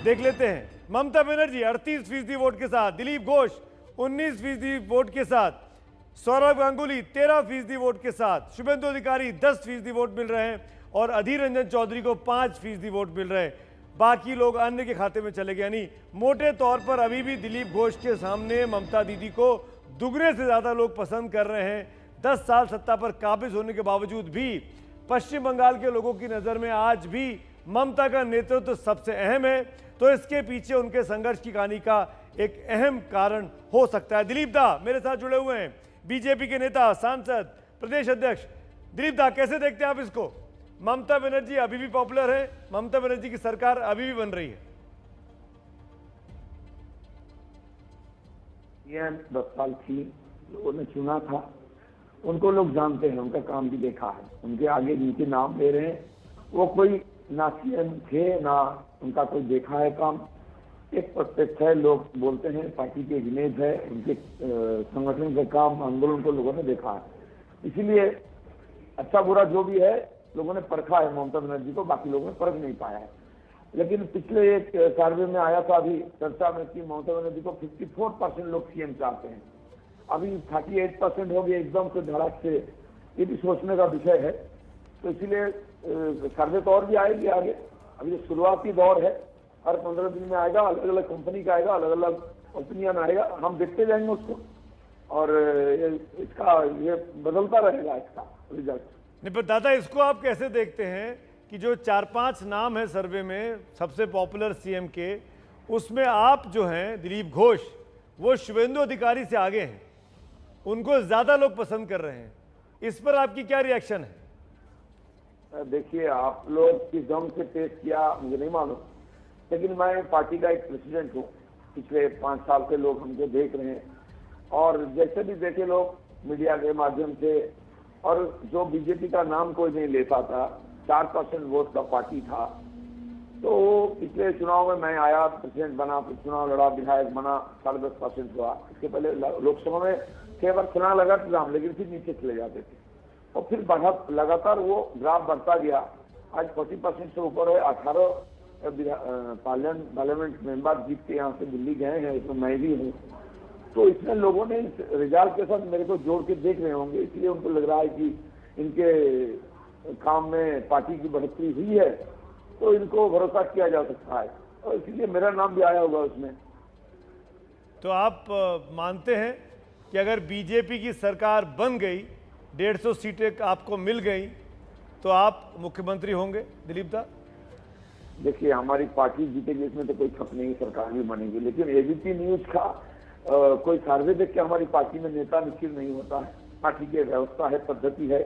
देख लेते हैं। ममता बनर्जी 38% वोट के साथ, दिलीप घोष 19% वोट के साथ, सौरभ गांगुली 13% वोट के साथ, शुभेंदु अधिकारी 10% वोट मिल रहे हैं और अधीर रंजन चौधरी को 5% वोट मिल रहे हैं। बाकी लोग अन्य के खाते में चले गए। यानी मोटे तौर पर अभी भी दिलीप घोष के सामने ममता दीदी को दुगने से ज्यादा लोग पसंद कर रहे हैं। 10 साल सत्ता पर काबिज होने के बावजूद भी पश्चिम बंगाल के लोगों की नजर में आज भी ममता का नेतृत्व सबसे अहम है। तो इसके पीछे उनके संघर्ष की कहानी का एक अहम कारण हो सकता है। दिलीप दा मेरे साथ जुड़े हुए हैं, बीजेपी के नेता, सांसद, प्रदेश अध्यक्ष। दिलीप दा, कैसे देखते हैं आप इसको? ममता बनर्जी अभी भी पॉपुलर है, ममता बनर्जी की सरकार अभी भी बन रही है। ये 10 साल थी, लोगों ने चुना था, उनको लोग जानते हैं, उनका काम भी देखा है, उनके आगे नीचे नाम ले रहे हैं। वो कोई ना सीएम थे ना उनका कोई देखा है काम, एक प्रत्यक्ष है। लोग बोलते हैं पार्टी की इमेज है, उनके संगठन के काम, आंदोलन को लोगों ने देखा है। इसीलिए अच्छा बुरा जो भी है लोगों ने परखा है ममता बनर्जी को, बाकी लोगों ने परख नहीं पाया है। लेकिन पिछले एक सर्वे में आया था अभी चर्चा में कि ममता बनर्जी को 54% लोग सीएम चाहते हैं, अभी 38% हो गए एकदम से धड़क से। ये भी सोचने का विषय है। तो इसीलिए सर्वे तो और भी आएगी आगे, अभी शुरुआती दौर है, हर 15 दिन में आएगा, अलग अलग कंपनी का आएगा, अलग अलग ओपिनियन आएगा, हम देखते जाएंगे उसको और इसका ये बदलता रहेगा इसका रिजल्ट। नहीं पर दादा, इसको आप कैसे देखते हैं कि जो 4-5 नाम है सर्वे में सबसे पॉपुलर सीएम के, उसमें आप जो हैं दिलीप घोष, वो शुभेंदु अधिकारी से आगे हैं, उनको ज्यादा लोग पसंद कर रहे हैं। इस पर आपकी क्या रिएक्शन है? देखिए, आप लोग किस ढंग से पेश किया मुझे नहीं मालूम, लेकिन मैं पार्टी का एक प्रेसिडेंट हूँ। पिछले 5 साल से लोग हमको देख रहे हैं और जैसे भी देखे लोग मीडिया के माध्यम से, और जो बीजेपी का नाम कोई नहीं लेता था, 4% वोट का पार्टी था, तो पिछले चुनाव में मैं आया, प्रेसिडेंट बना, फिर चुनाव लड़ा, विधायक बना, 10.5% हुआ। इसके पहले लोकसभा में कई बार चुनाव लगाते थे, लेकिन फिर नीचे चले जाते थे और फिर बढ़ा, लगातार वो ग्राफ बढ़ता गया। आज 40% से ऊपर है। 18 पार्लियामेंट मेंबर जीत के यहाँ से दिल्ली गए हैं, इसमें मैं भी हूँ। तो इसमें लोगों ने इस रिजल्ट के साथ मेरे को जोड़ के देख रहे होंगे, इसलिए उनको लग रहा है कि इनके काम में पार्टी की बढ़ोतरी हुई है, तो इनको भरोसा किया जा सकता है और इसलिए मेरा नाम भी आया होगा उसमें। तो आप मानते हैं कि अगर बीजेपी की सरकार बन गई, 150 सीटें आपको मिल गई, तो आप मुख्यमंत्री होंगे दिलीप दा? देखिए, हमारी पार्टी जीतेगी इसमें तो कोई शक नहीं, सरकार भी बनेगी। लेकिन एबीपी न्यूज का कोई सर्वे देख के हमारी पार्टी में नेता निश्चित नहीं होता है। पार्टी की व्यवस्था है, पद्धति है,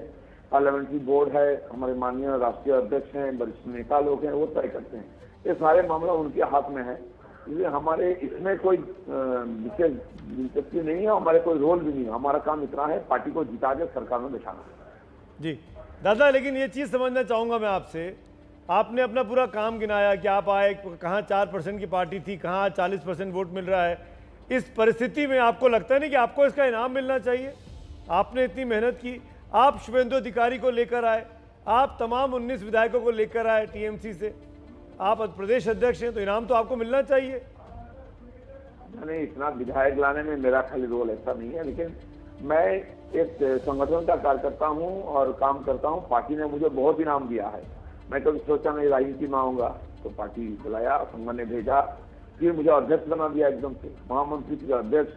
पार्लियामेंट्री बोर्ड है, हमारे माननीय राष्ट्रीय अध्यक्ष हैं, वरिष्ठ नेता लोग हैं, वो तय करते हैं। ये सारे मामला उनके हाथ में है, इसलिए हमारे इसमें कोई विशेष दिलचस्पी नहीं है, हमारे कोई रोल भी नहीं है। हमारा काम इतना है पार्टी को जिता के सरकार में बिठाना। जी दादा, लेकिन ये चीज़ समझना चाहूँगा मैं आपसे, आपने अपना पूरा काम गिनाया कि आप आए, कहाँ 4% की पार्टी थी, कहाँ 40% वोट मिल रहा है। इस परिस्थिति में आपको लगता नहीं कि आपको इसका इनाम मिलना चाहिए? आपने इतनी मेहनत की, आप शुभेंदु अधिकारी को लेकर आए, आप तमाम 19 विधायकों को लेकर आए टीएमसी से, आप प्रदेश अध्यक्ष हैं, तो इनाम तो आपको मिलना चाहिए। नहीं, इतना विधायक लाने में मेरा खाली रोल ऐसा नहीं है, लेकिन मैं एक संगठन का कार्यकर्ता हूँ और काम करता हूँ। पार्टी ने मुझे बहुत इनाम दिया है, मैं कभी सोचा नहीं राजनीति में आऊंगा, तो पार्टी बुलाया, संगठन ने भेजा, फिर मुझे अध्यक्ष बना दिया एकदम से, महामंत्री, फिर अध्यक्ष,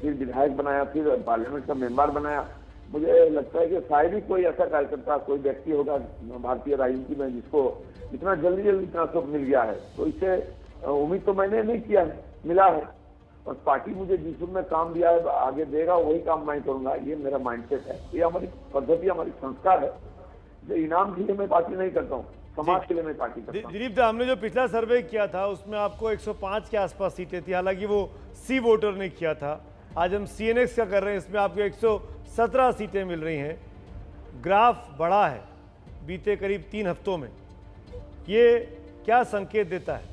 फिर विधायक बनाया, फिर पार्लियामेंट का मेंबर बनाया। मुझे लगता है कि शायद ही कोई ऐसा कार्यकर्ता, कोई व्यक्ति होगा भारतीय राजनीति में जिसको इतना जल्दी इतना सुख मिल गया है। तो इससे उम्मीद तो मैंने नहीं किया है, मिला है, और पार्टी मुझे जिस में काम दिया है आगे देगा वही काम मैं करूंगा, ये मेरा माइंडसेट है, ये हमारी पद्धति, हमारी संस्कार है। जो इनाम के लिए मैं पार्टी नहीं करता हूँ, समाज के लिए मैं पार्टी करता हूँ। दिलीप दा, हमने जो पिछला सर्वे किया था उसमें आपको 105 के आसपास सीटें थी, हालांकि वो सी वोटर ने किया था। आज हम CNX का कर रहे हैं, इसमें आपको 117 सीटें मिल रही हैं। ग्राफ बढ़ा है बीते करीब 3 हफ्तों में, ये क्या संकेत देता है?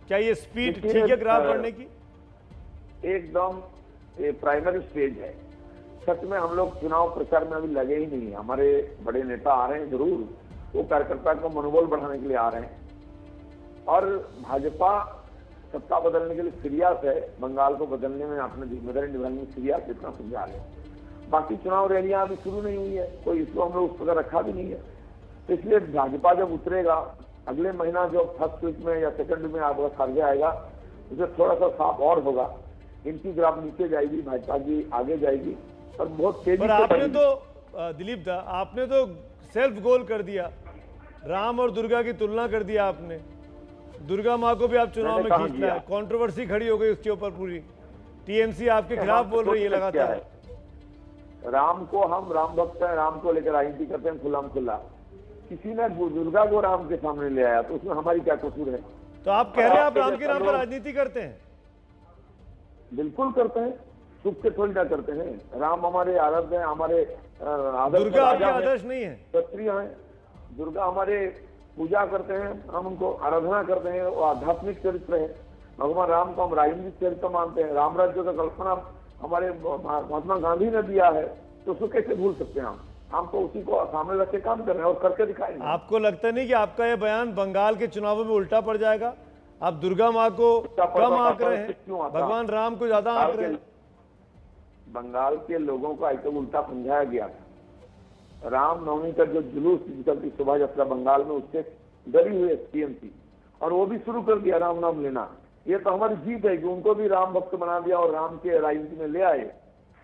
क्या ये स्पीड ठीक है ग्राफ बढ़ने की? एकदम प्राइमरी स्टेज है। सच में हम लोग चुनाव प्रचार में अभी लगे ही नहीं है। हमारे बड़े नेता आ रहे हैं जरूर, वो कार्यकर्ता को मनोबल बढ़ाने के लिए आ रहे हैं, और भाजपा सत्ता बदलने के लिए सीरियस है, बंगाल को बदलने में अपनी जिम्मेदारी निभाने में सीरियस, इतना समझा ले। बाकी चुनाव रैलियां अभी शुरू नहीं हुई है, कोई इसको हम लोग उस प्रकार रखा भी नहीं है। तो इसलिए भाजपा जब उतरेगा अगले महीना, जो फर्स्ट वीक में या सेकंड में आपका सर्वे आएगा, उसे थोड़ा सा साफ और होगा। इनकी ग्राफ नीचे जाएगी, भाजपा की आगे जाएगी, और बहुत तेजी से। आपने तो दिलीप दा, आपने तो सेल्फ गोल कर दिया, राम और दुर्गा की तुलना कर दिया आपने। दुर्गा माँ को भी आप चुनाव में खींच लाए, कंट्रोवर्सी खड़ी हो गई उसके ऊपर पूरी। TMC आपके खिलाफ बोल रही है लगातार। राम को, हम राम भक्त हैं, राम को लेकर राजनीति करते हैं खुला खुला। किसी ने दुर्गा को राम के सामने ले आया, तो उसमें हमारी क्या कसूर है? तो आप कह रहे हैं आप राम के नाम पर राजनीति करते हैं? बिल्कुल करते हैं, चुप के थोड़ी ना करते हैं। राम हमारे आराध्य हैं, हमारे आदर्श। दुर्गा आपके आदर्श नहीं है? क्षत्रिय हैं, दुर्गा हमारे पूजा करते हैं, हम उनको आराधना करते हैं, वो आध्यात्मिक चरित्र है। भगवान राम को हम राजनीतिक चरित्र मानते हैं। राम राज्य का कल्पना हमारे महात्मा गांधी ने दिया है, तो उसको कैसे भूल सकते हैं हम तो उसी को सामने रख के काम कर रहे हैं और करके दिखाएंगे। आपको लगता नहीं कि आपका ये बयान बंगाल के चुनावों में उल्टा पड़ जाएगा? आप दुर्गा माँ को कम आंक रहे हैं, भगवान राम को ज्यादा आंक रहे हैं। बंगाल के लोगों को आज तक उल्टा समझाया गया था। रामनवमी का जो जुलूस निकलती शोभा यात्रा बंगाल में, उससे डरी हुई है TMC, और वो भी शुरू कर दिया राम नाम लेना। ये तो हमारी जीत है कि उनको भी राम भक्त बना दिया और राम के राजनीति में ले आए।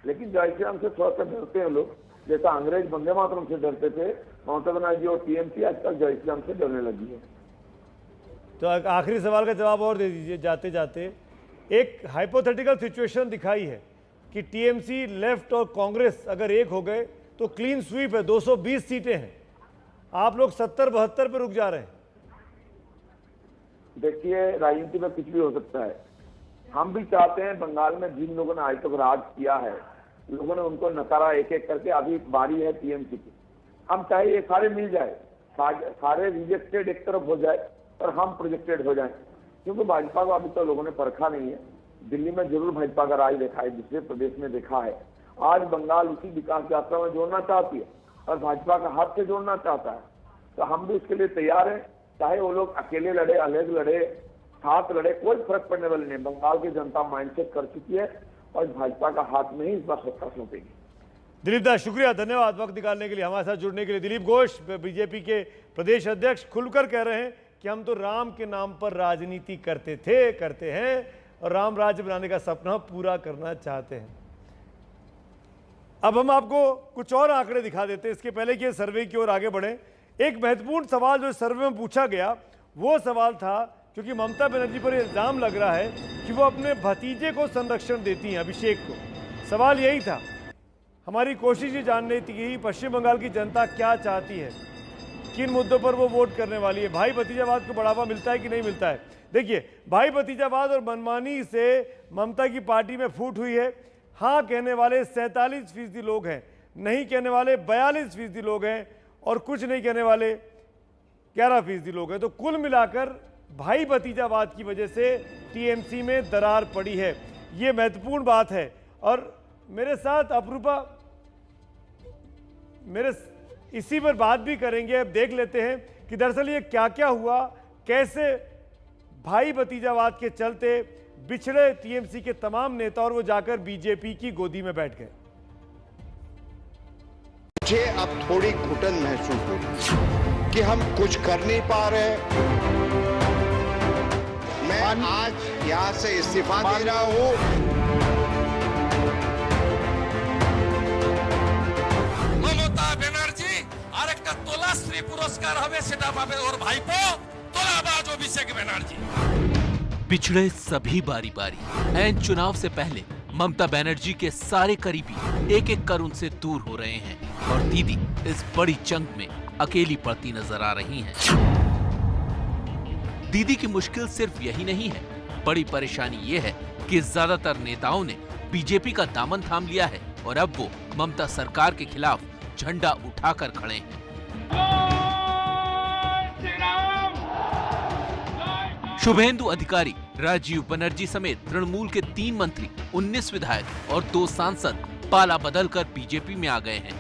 लेकिन जय श्री राम से थोड़ा सा डरते हैं लोग, जैसा अंग्रेज वंदे मातरम से डरते थे, ममता बनर्जी और TMC आज तक जय श्री राम से डरने लगी है। तो आखिरी सवाल का जवाब और दे दीजिए जाते जाते। एक हाइपोथेटिकल सिचुएशन दिखाई है कि TMC, लेफ्ट और कांग्रेस अगर एक हो गए तो क्लीन स्वीप है, 220 सीटें हैं। आप लोग 70-72 पे रुक जा रहे हैं। देखिए, राजनीति में कुछ भी हो सकता है। हम भी चाहते हैं बंगाल में जिन लोगों ने आज तक राज किया है, लोगों ने उनको नकारा एक एक करके। अभी बारी है TMC की। हम चाहे ये सारे मिल जाए, सारे रिजेक्टेड एक तरफ हो जाए और हम प्रोजेक्टेड हो जाए, क्योंकि भाजपा को अभी तो लोगों ने परखा नहीं है। दिल्ली में जरूर भाजपा का राज देखा है, दूसरे प्रदेश में देखा है। आज बंगाल उसी विकास यात्रा में जोड़ना चाहती है और भाजपा का हाथ से जोड़ना चाहता है। तो हम भी उसके लिए तैयार हैं, चाहे वो लोग अकेले लड़े, अलग लड़े, साथ लड़े, कोई फर्क पड़ने वाला नहीं। बंगाल की जनता माइंडसेट कर चुकी है और भाजपा का हाथ में ही इस बार सत्ता सौंपेगी। दिलीप दा, शुक्रिया, धन्यवाद वक्त निकालने के लिए, हमारे साथ जुड़ने के लिए। दिलीप घोष, BJP के प्रदेश अध्यक्ष, खुलकर कह रहे हैं कि हम तो राम के नाम पर राजनीति करते थे, करते हैं, और राम राज्य बनाने का सपना पूरा करना चाहते हैं। अब हम आपको कुछ और आंकड़े दिखा देते हैं, इसके पहले कि सर्वे की ओर आगे बढ़े। एक महत्वपूर्ण सवाल जो सर्वे में पूछा गया वो सवाल था, क्योंकि ममता बनर्जी पर इल्जाम लग रहा है कि वो अपने भतीजे को संरक्षण देती हैं, अभिषेक को। सवाल यही था। हमारी कोशिश ये जानने थी कि पश्चिम बंगाल की जनता क्या चाहती है, किन मुद्दों पर वो वोट करने वाली है, भाई भतीजावाद को बढ़ावा मिलता है कि नहीं मिलता है। देखिए, भाई भतीजावाद और मनमानी से ममता की पार्टी में फूट हुई है। हाँ कहने वाले 47% लोग हैं, नहीं कहने वाले 42% लोग हैं, और कुछ नहीं कहने वाले 11% लोग हैं। तो कुल मिलाकर भाई भतीजावाद की वजह से TMC में दरार पड़ी है, ये महत्वपूर्ण बात है। और मेरे साथ अपरूपा मेरे इसी पर बात भी करेंगे। अब देख लेते हैं कि दरअसल ये क्या क्या हुआ, कैसे भाई भतीजावाद के चलते बिछड़े TMC के तमाम नेता और वो जाकर BJP की गोदी में बैठ गए। मुझे अब थोड़ी घुटन महसूस हुई कि हम कुछ कर नहीं पा रहे। मैं आज यहां से इस्तीफा दे रहा हूं। बाप और भाईपो तोलाबाज अभिषेक बनर्जी। पिछड़े सभी बारी बारी ऐन चुनाव से पहले ममता बनर्जी के सारे करीबी एक एक कर उनसे दूर हो रहे हैं और दीदी इस बड़ी जंग में अकेली पड़ती नजर आ रही हैं। दीदी की मुश्किल सिर्फ यही नहीं है, बड़ी परेशानी ये है कि ज्यादातर नेताओं ने बीजेपी का दामन थाम लिया है और अब वो ममता सरकार के खिलाफ झंडा उठाकर खड़े हैं। शुभेंदु अधिकारी, राजीव बनर्जी समेत तृणमूल के 3 मंत्री, 19 विधायक और 2 सांसद पाला बदलकर बीजेपी में आ गए हैं।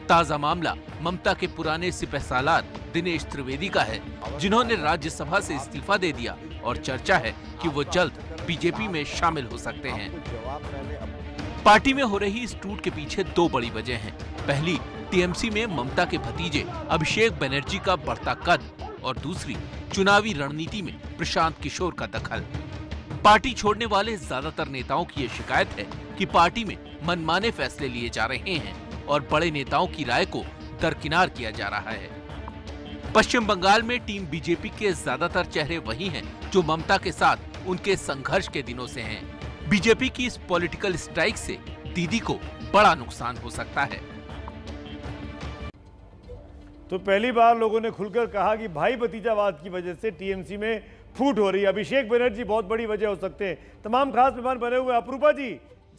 ताजा मामला ममता के पुराने सिपहसालार दिनेश त्रिवेदी का है, जिन्होंने राज्यसभा से इस्तीफा दे दिया और चर्चा है कि वो जल्द बीजेपी में शामिल हो सकते हैं। पार्टी में हो रही इस टूट के पीछे 2 बड़ी वजह हैं। पहली, टीएमसी में ममता के भतीजे अभिषेक बनर्जी का बढ़ता कद और दूसरी, चुनावी रणनीति में प्रशांत किशोर का दखल। पार्टी छोड़ने वाले ज्यादातर नेताओं की ये शिकायत है कि पार्टी में मनमाने फैसले लिए जा रहे हैं और बड़े नेताओं की राय को दरकिनार किया जा रहा है। पश्चिम बंगाल में टीम बीजेपी के ज्यादातर चेहरे वही हैं जो ममता के साथ उनके संघर्ष के दिनों से हैं। बीजेपी की इस पॉलिटिकल स्ट्राइक से दीदी को बड़ा नुकसान हो सकता है। तो पहली बार लोगों ने खुलकर कहा कि भाई भतीजावाद की वजह से टीएमसी में फूट हो रही है। अभिषेक बनर्जी बहुत बड़ी वजह हो सकते हैं। तमाम खास मेहमान बने हुए। अपूर्वा जी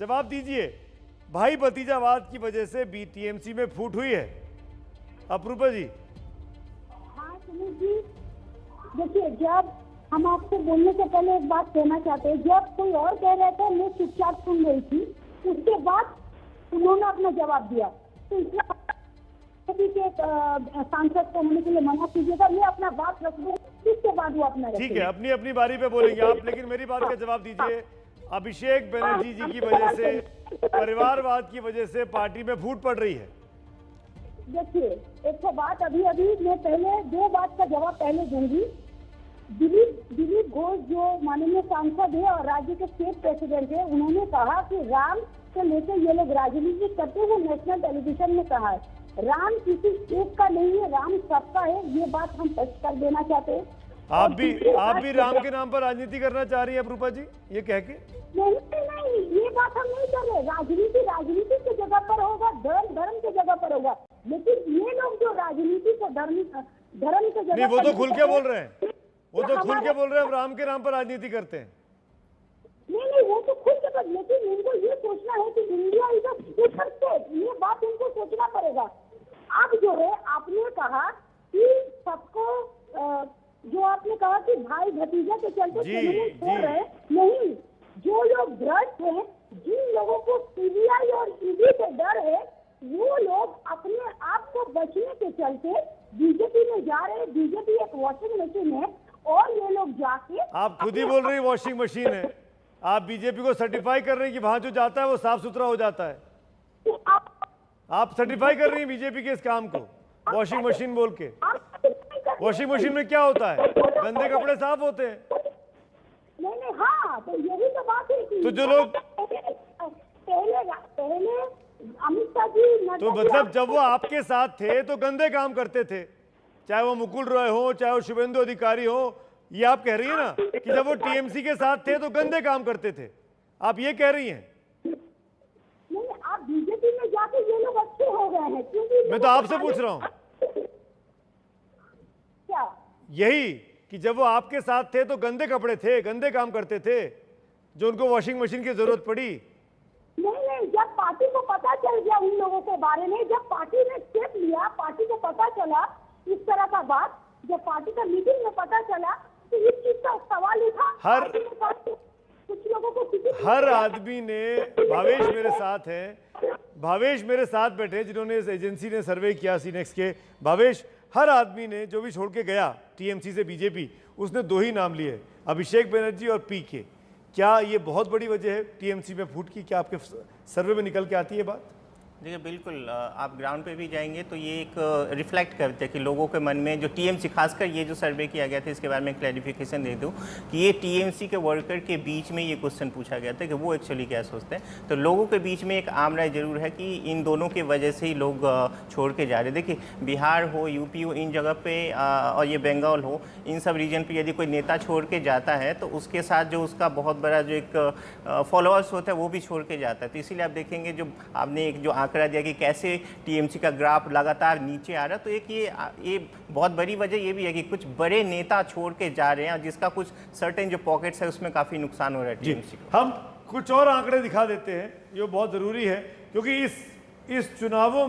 जवाब दीजिए, भाई भतीजावाद की वजह से टीएमसी में फूट हुई है? अपूर्वा जी। हाँ सुनील जी, देखिए जब हम आपसे बोलने से पहले एक बात कहना चाहते हैं, जब कोई और कह रहे थे मैं चुपचाप सुन रही थी, उसके बाद उन्होंने अपना जवाब दिया। तो इसलिए सांसद को होने के लिए मना कीजिएगा, मैं अपना बात रख दूं, इसके बाद वो अपना ठीक है, अपनी अपनी बारी पे बोलेंगे आप, लेकिन मेरी बात का जवाब दीजिए। अभिषेक बनर्जी जी की वजह से, परिवारवाद की वजह से पार्टी में फूट पड़ रही है। देखिए एक तो बात अभी मैं पहले 2 बात का जवाब पहले दूंगी। दिलीप घोष जो माननीय सांसद है और राज्य के स्टेट प्रेसिडेंट है, उन्होंने कहा कि राम को लेकर ये लोग राजनीति करते हुए नेशनल टेलीविजन में कहा है। राम किसी एक का नहीं है, राम सबका है, ये बात हम स्पष्ट कर देना चाहते हैं। आप भी राम के नाम पर राजनीति करना चाह रही है रूपा जी, ये कह के? नहीं, ये बात हम नहीं कर रहे। राजनीति की जगह पर होगा, धर्म की जगह पर होगा, लेकिन ये लोग जो राजनीति को धर्म की जगह, नहीं वो तो खुल के बोल रहे हैं, वो तो खुल के बोल रहे हैं हम राम के नाम पर राजनीति करते हैं। नहीं वो तो खुद के, लेकिन इनको ये सोचना है कि India is a super state, ये बात इनको सोचना पड़ेगा। अब जो है आपने कहा कि सबको जो आपने कहा कि भाई भतीजा के चलते छोड़ रहे, नहीं, जो लोग भ्रष्ट हैं, जिन लोगों को सीबीआई और ईडी से डर है, वो लोग अपने आप को बचने के चलते बीजेपी में जा रहे हैं। बीजेपी एक वॉशिंग मशीन है और ये लोग जाके, आप खुद ही बोल रही वॉशिंग मशीन है, आप बीजेपी को सर्टिफाई कर रहे हैं कि वहां जो जाता है वो साफ सुथरा हो जाता है। आप सर्टिफाई कर रही हैं बीजेपी के इस काम को वॉशिंग मशीन बोल के। वॉशिंग मशीन में क्या होता है? गंदे कपड़े साफ होते हैं। नहीं हाँ, तो यही तो बात है कि तो जो लोग पहले अमित शाह जी, तो मतलब जब वो आपके साथ थे तो गंदे काम करते थे, चाहे वो मुकुल रॉय हो, चाहे वो शुभेंदु अधिकारी हो, ये आप कह रही है ना कि जब वो टीएमसी के साथ थे तो गंदे काम करते थे, आप ये कह रही हैं? नहीं, आप बीजेपी में जाके ये लोग अच्छे हो गए हैं, क्योंकि मैं तो आपसे पूछ रहा हूँ क्या यही कि जब वो आपके साथ थे तो गंदे कपड़े थे, गंदे काम करते थे, जो उनको वॉशिंग मशीन की जरूरत पड़ी? नहीं, जब पार्टी को पता चल गया उन लोगों के बारे में, जब पार्टी ने स्टेप लिया, पार्टी को पता चला इस तरह का बात, जब पार्टी का मीटिंग में पता चला तो इस चीज का सवाल उठा। कुछ लोगों को हर आदमी ने, भावेश मेरे साथ हैं, भावेश मेरे साथ बैठे जिन्होंने इस एजेंसी ने सर्वे किया सीनेक्स के। भावेश, हर आदमी ने जो भी छोड़ के गया टीएमसी से बीजेपी, उसने 2 ही नाम लिए, अभिषेक बनर्जी और पीके। क्या ये बहुत बड़ी वजह है टीएमसी में फूट की? क्या आपके सर्वे में निकल के आती है बात? देखिए बिल्कुल, आप ग्राउंड पे भी जाएंगे तो ये एक रिफ्लेक्ट करते हैं कि लोगों के मन में जो टीएमसी, खासकर ये जो सर्वे किया गया था इसके बारे में क्लैरिफिकेशन दे दूं कि ये टीएमसी के वर्कर के बीच में ये क्वेश्चन पूछा गया था कि वो एक्चुअली क्या सोचते हैं। तो लोगों के बीच में एक आम राय जरूर है कि इन दोनों की वजह से ही लोग छोड़ के जा रहे हैं। देखिए बिहार हो, यूपी हो, इन जगह पे और ये बंगाल हो, इन सब रीजन पर यदि कोई नेता छोड़ के जाता है तो उसके साथ जो उसका बहुत बड़ा जो एक फॉलोअर्स होता है वो भी छोड़ के जाता है। तो इसीलिए आप देखेंगे जो आपने एक जो आंकड़ा दिया कि कैसे टीएमसी का ग्राफ लगातार नीचे आ रहा है, तो एक ये बहुत बड़ी वजह ये भी है कि कुछ बड़े नेता छोड़ के जा रहे हैं जिसका कुछ सर्टेन जो पॉकेट्स है उसमें काफी नुकसान हो रहा है टीएमसी को। हम कुछ और आंकड़े दिखा देते हैं, ये बहुत जरूरी है क्योंकि इस चुनावों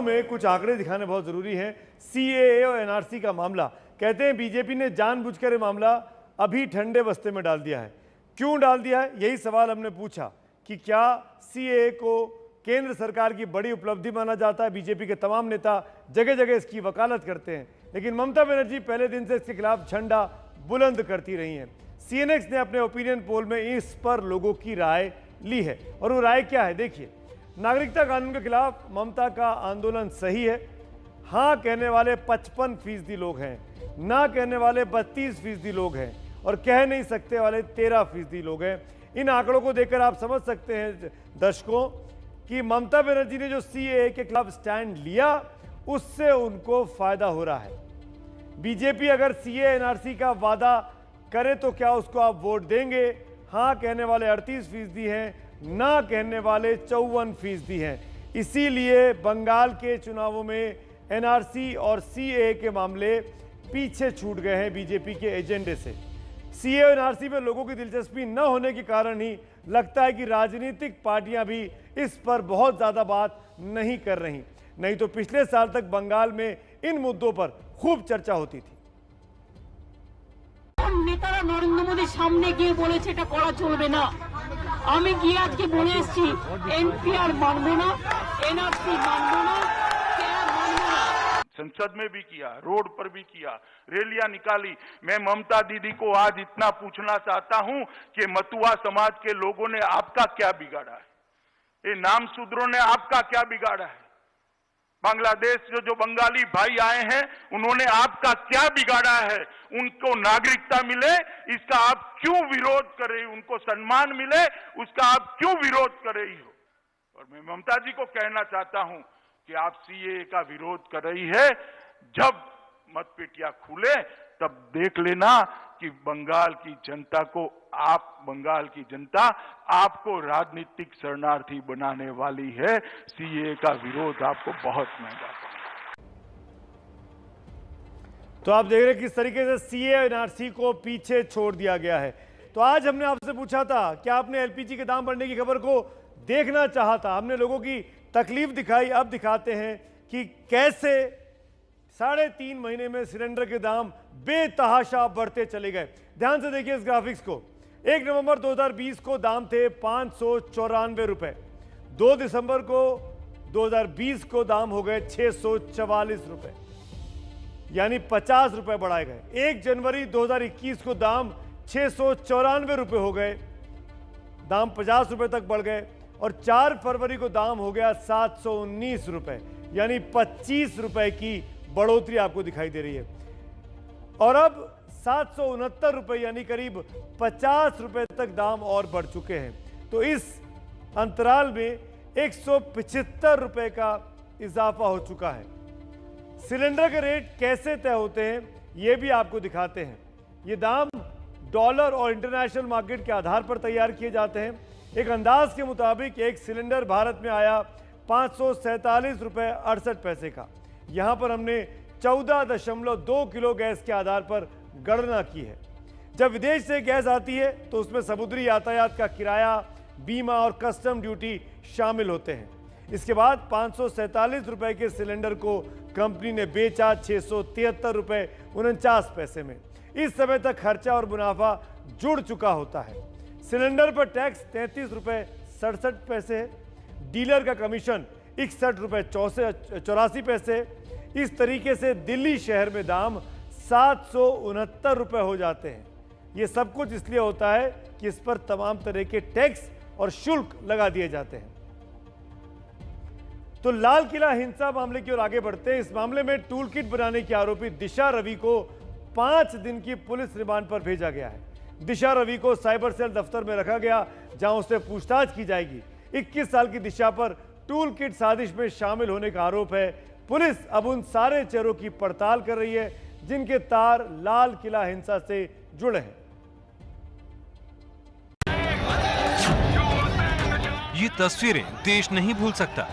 में कुछ आंकड़े दिखाने बहुत जरूरी हैं। सीएए और एनआरसी का मामला, कहते हैं बीजेपी ने जानबूझकर ये मामला अभी ठंडे बस्ते में डाल दिया है। क्यों डाल दिया है, यही सवाल हमने पूछा कि क्या सीएए को केंद्र सरकार की बड़ी उपलब्धि माना जाता है। बीजेपी के तमाम नेता जगह जगह इसकी वकालत करते हैं, लेकिन ममता बनर्जी पहले दिन से इसके खिलाफ झंडा बुलंद करती रही हैं। सीएनएक्स ने अपने ओपिनियन पोल में इस पर लोगों की राय ली है, और वो राय क्या है देखिए। नागरिकता कानून के खिलाफ ममता का आंदोलन सही है, हाँ कहने वाले 55% लोग हैं, ना कहने वाले 32% लोग हैं, और कह नहीं सकते वाले 13% लोग हैं। इन आंकड़ों को देखकर आप समझ सकते हैं दर्शकों कि ममता बनर्जी ने जो सीएए के खिलाफ स्टैंड लिया उससे उनको फायदा हो रहा है। बीजेपी अगर सीएए एनआरसी का वादा करे तो क्या उसको आप वोट देंगे? हाँ कहने वाले 38% हैं, ना कहने वाले 54% हैं। इसीलिए बंगाल के चुनावों में एनआरसी और सीएए के मामले पीछे छूट गए हैं बीजेपी के एजेंडे से। सीएए और एनआरसी में लोगों की दिलचस्पी न होने के कारण ही लगता है कि राजनीतिक पार्टियां भी इस पर बहुत ज्यादा बात नहीं कर रही, नहीं तो पिछले साल तक बंगाल में इन मुद्दों पर खूब चर्चा होती थी। নেতারা নরেন্দ্র মোদীর সামনে গিয়ে বলেছে এটা করা চলবে না, আমি গিয়ে আজকে বলে এসেছি এনপিআর মানবো না, এনআরসি মানবো না, संसद में भी किया, रोड पर भी किया, रैलियां निकाली। मैं ममता दीदी को आज इतना पूछना चाहता हूं कि मतुआ समाज के लोगों ने आपका क्या बिगाड़ा है? ये नाम शूद्रों ने आपका क्या बिगाड़ा है? बांग्लादेश जो बंगाली भाई आए हैं उन्होंने आपका क्या बिगाड़ा है? उनको नागरिकता मिले इसका आप क्यों विरोध कर रही हो? उनको सम्मान मिले उसका आप क्यों विरोध कर रही हो? और मैं ममता जी को कहना चाहता हूं कि आप सीएए का विरोध कर रही है, जब मतपेटियां खुले तब देख लेना कि बंगाल की जनता को बंगाल की जनता आपको राजनीतिक शरणार्थी बनाने वाली है। सीएए का विरोध आपको बहुत महंगा पड़ेगा। तो आप देख रहे हैं किस तरीके से सीएए और एनआरसी को पीछे छोड़ दिया गया है। तो आज हमने आपसे पूछा था कि आपने एलपीजी के दाम बढ़ने की खबर को देखना चाहा था, हमने लोगों की तकलीफ दिखाई। अब दिखाते हैं कि कैसे 3.5 महीने में सिलेंडर के दाम बेतहाशा बढ़ते चले गए। ध्यान से देखिए इस ग्राफिक्स को। 1 नवंबर 2020 को दाम थे 594 रुपए, 2 दिसंबर को 2020 को दाम हो गए 644 रुपए, यानी 50 रुपए बढ़ाए गए। 1 जनवरी 2021 को दाम 694 रुपए हो गए, दाम 50 रुपए तक बढ़ गए, और 4 फरवरी को दाम हो गया 719 रुपए, यानी 25 रुपए की बढ़ोतरी आपको दिखाई दे रही है। और अब 769 रुपए यानी करीब 50 रुपए तक दाम और बढ़ चुके हैं। तो इस अंतराल में 175 रुपए का इजाफा हो चुका है। सिलेंडर के रेट कैसे तय होते हैं ये भी आपको दिखाते हैं। ये दाम डॉलर और इंटरनेशनल मार्केट के आधार पर तैयार किए जाते हैं। एक अंदाज के मुताबिक एक सिलेंडर भारत में आया 547 रुपए 68 पैसे का। यहां पर हमने 14.2 किलो गैस के आधार पर गणना की है। जब विदेश से गैस आती है तो उसमें समुद्री यातायात का किराया, बीमा और कस्टम ड्यूटी शामिल होते हैं। इसके बाद 547 रुपए के सिलेंडर को कंपनी ने बेचा 673 रुपए 49 पैसे में। इस समय तक खर्चा और मुनाफा जुड़ चुका होता है। सिलेंडर पर टैक्स 33 रुपए 67 पैसे है, डीलर का कमीशन 61 रुपए 84 पैसे। इस तरीके से दिल्ली शहर में दाम 769 रुपए हो जाते हैं। ये सब कुछ इसलिए होता है कि इस पर तमाम तरह के टैक्स और शुल्क लगा दिए जाते हैं। तो लाल किला हिंसा मामले की ओर आगे बढ़ते हैं। इस मामले में टूल किट बनाने की आरोपी दिशा रवि को 5 दिन की पुलिस रिमांड पर भेजा गया है। दिशा रवि को साइबर सेल दफ्तर में रखा गया, जहां उससे पूछताछ की जाएगी। 21 साल की दिशा पर टूल किट साजिश में शामिल होने का आरोप है। पुलिस अब उन सारे चेहरों की पड़ताल कर रही है जिनके तार लाल किला हिंसा से जुड़े हैं। ये तस्वीरें देश नहीं भूल सकता।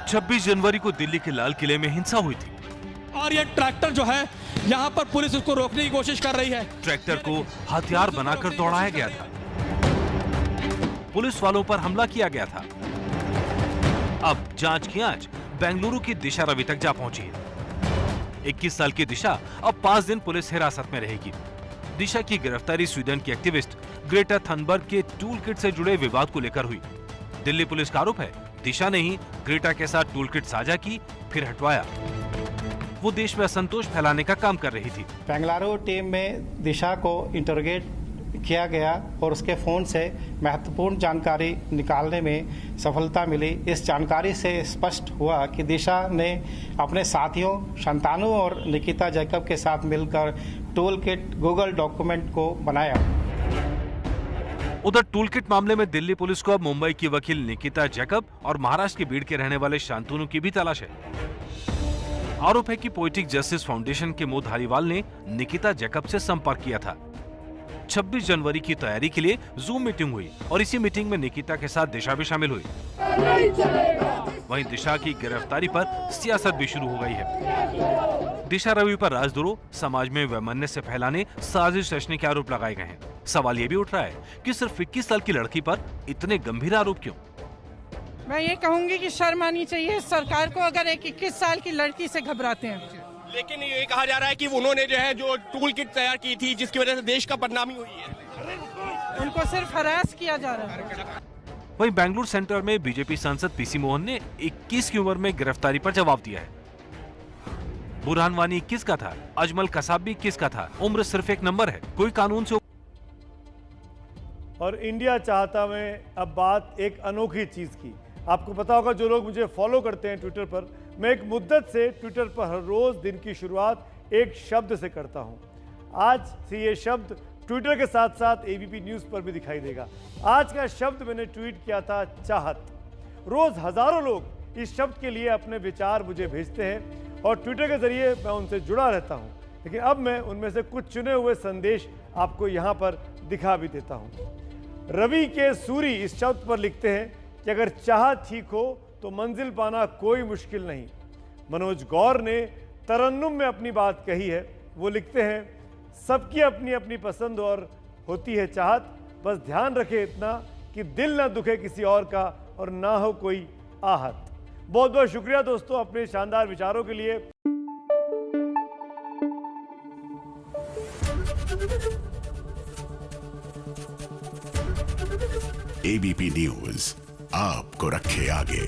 26 जनवरी को दिल्ली के लाल किले में हिंसा हुई थी और ये ट्रैक्टर जो है यहाँ पर पुलिस उसको रोकने की कोशिश कर रही है। ट्रैक्टर को हथियार बनाकर दौड़ाया गया था, पुलिस वालों पर हमला किया गया था। अब जांच की आंच बेंगलुरु की दिशा रवि तक जा पहुंची है। 21 साल की दिशा अब 5 दिन पुलिस हिरासत में रहेगी। दिशा की गिरफ्तारी स्वीडन की एक्टिविस्ट ग्रेटा थनबर्ग के टूल किट से जुड़े विवाद को लेकर हुई। दिल्ली पुलिस का आरोप है दिशा ने ही ग्रेटा के साथ टूल किट साझा की, फिर हटवाया। वो देश में असंतोष फैलाने का काम कर रही थी। बेंगलुरु टीम में दिशा को इंटरोगेट किया गया और उसके फोन से महत्वपूर्ण जानकारी निकालने में सफलता मिली। इस जानकारी से स्पष्ट हुआ कि दिशा ने अपने साथियों शांतनु और निकिता जैकब के साथ मिलकर टूल किट गूगल डॉक्यूमेंट को बनाया। उधर टूल किट मामले में दिल्ली पुलिस को अब मुंबई की वकील निकिता जैकब और महाराष्ट्र के बीड़ के रहने वाले शांतनु की भी तलाश है। आरोप है कि पोएटिक जस्टिस फाउंडेशन के मोद धारीवाल ने निकिता जैकब से संपर्क किया था। 26 जनवरी की तैयारी के लिए जूम मीटिंग हुई और इसी मीटिंग में निकिता के साथ दिशा भी शामिल हुई। वहीं दिशा की गिरफ्तारी पर सियासत भी शुरू हो गई है। दिशा रवि पर राजद्रोह, समाज में वैमनस्य से फैलाने, साजिश रचने के आरोप लगाए गए हैं। सवाल ये भी उठ रहा है कि सिर्फ 21 साल की लड़की पर इतने गंभीर आरोप क्यों? मैं ये कहूंगी कि शर्म आनी चाहिए सरकार को अगर एक 21 साल की लड़की से घबराते हैं। लेकिन ये कहा जा रहा है कि उन्होंने जो है जो टूल किट तैयार की थी जिसकी वजह से देश का बदनामी हुई है। उनको सिर्फ हरास किया जा रहा है। वहीं बेंगलुरु सेंटर में बीजेपी सांसद पीसी मोहन ने 21 की उम्र में गिरफ्तारी पर जवाब दिया है। बुरहान वानी 21 का था, अजमल कसाब भी 21 का था। उम्र सिर्फ एक नंबर है, कोई कानून से। और इंडिया चाहता में अब बात एक अनोखी चीज की। आपको पता होगा, जो लोग मुझे फॉलो करते हैं ट्विटर पर, मैं एक मुद्दत से ट्विटर पर हर रोज दिन की शुरुआत एक शब्द से करता हूं। आज से ये शब्द ट्विटर के साथ साथ एबीपी न्यूज पर भी दिखाई देगा। आज का शब्द मैंने ट्वीट किया था, चाहत। रोज हजारों लोग इस शब्द के लिए अपने विचार मुझे भेजते हैं और ट्विटर के जरिए मैं उनसे जुड़ा रहता हूं। लेकिन अब मैं उनमें से कुछ चुने हुए संदेश आपको यहां पर दिखा भी देता हूं। रवि के सूरी इस शब्द पर लिखते हैं कि अगर चाहत ठीक हो तो मंजिल पाना कोई मुश्किल नहीं। मनोज गौर ने तरन्नुम में अपनी बात कही है। वो लिखते हैं, सबकी अपनी अपनी पसंद और होती है चाहत, बस ध्यान रखे इतना कि दिल ना दुखे किसी और का और ना हो कोई आहत। बहुत बहुत शुक्रिया दोस्तों अपने शानदार विचारों के लिए। एबीपी न्यूज आपको रखे आगे।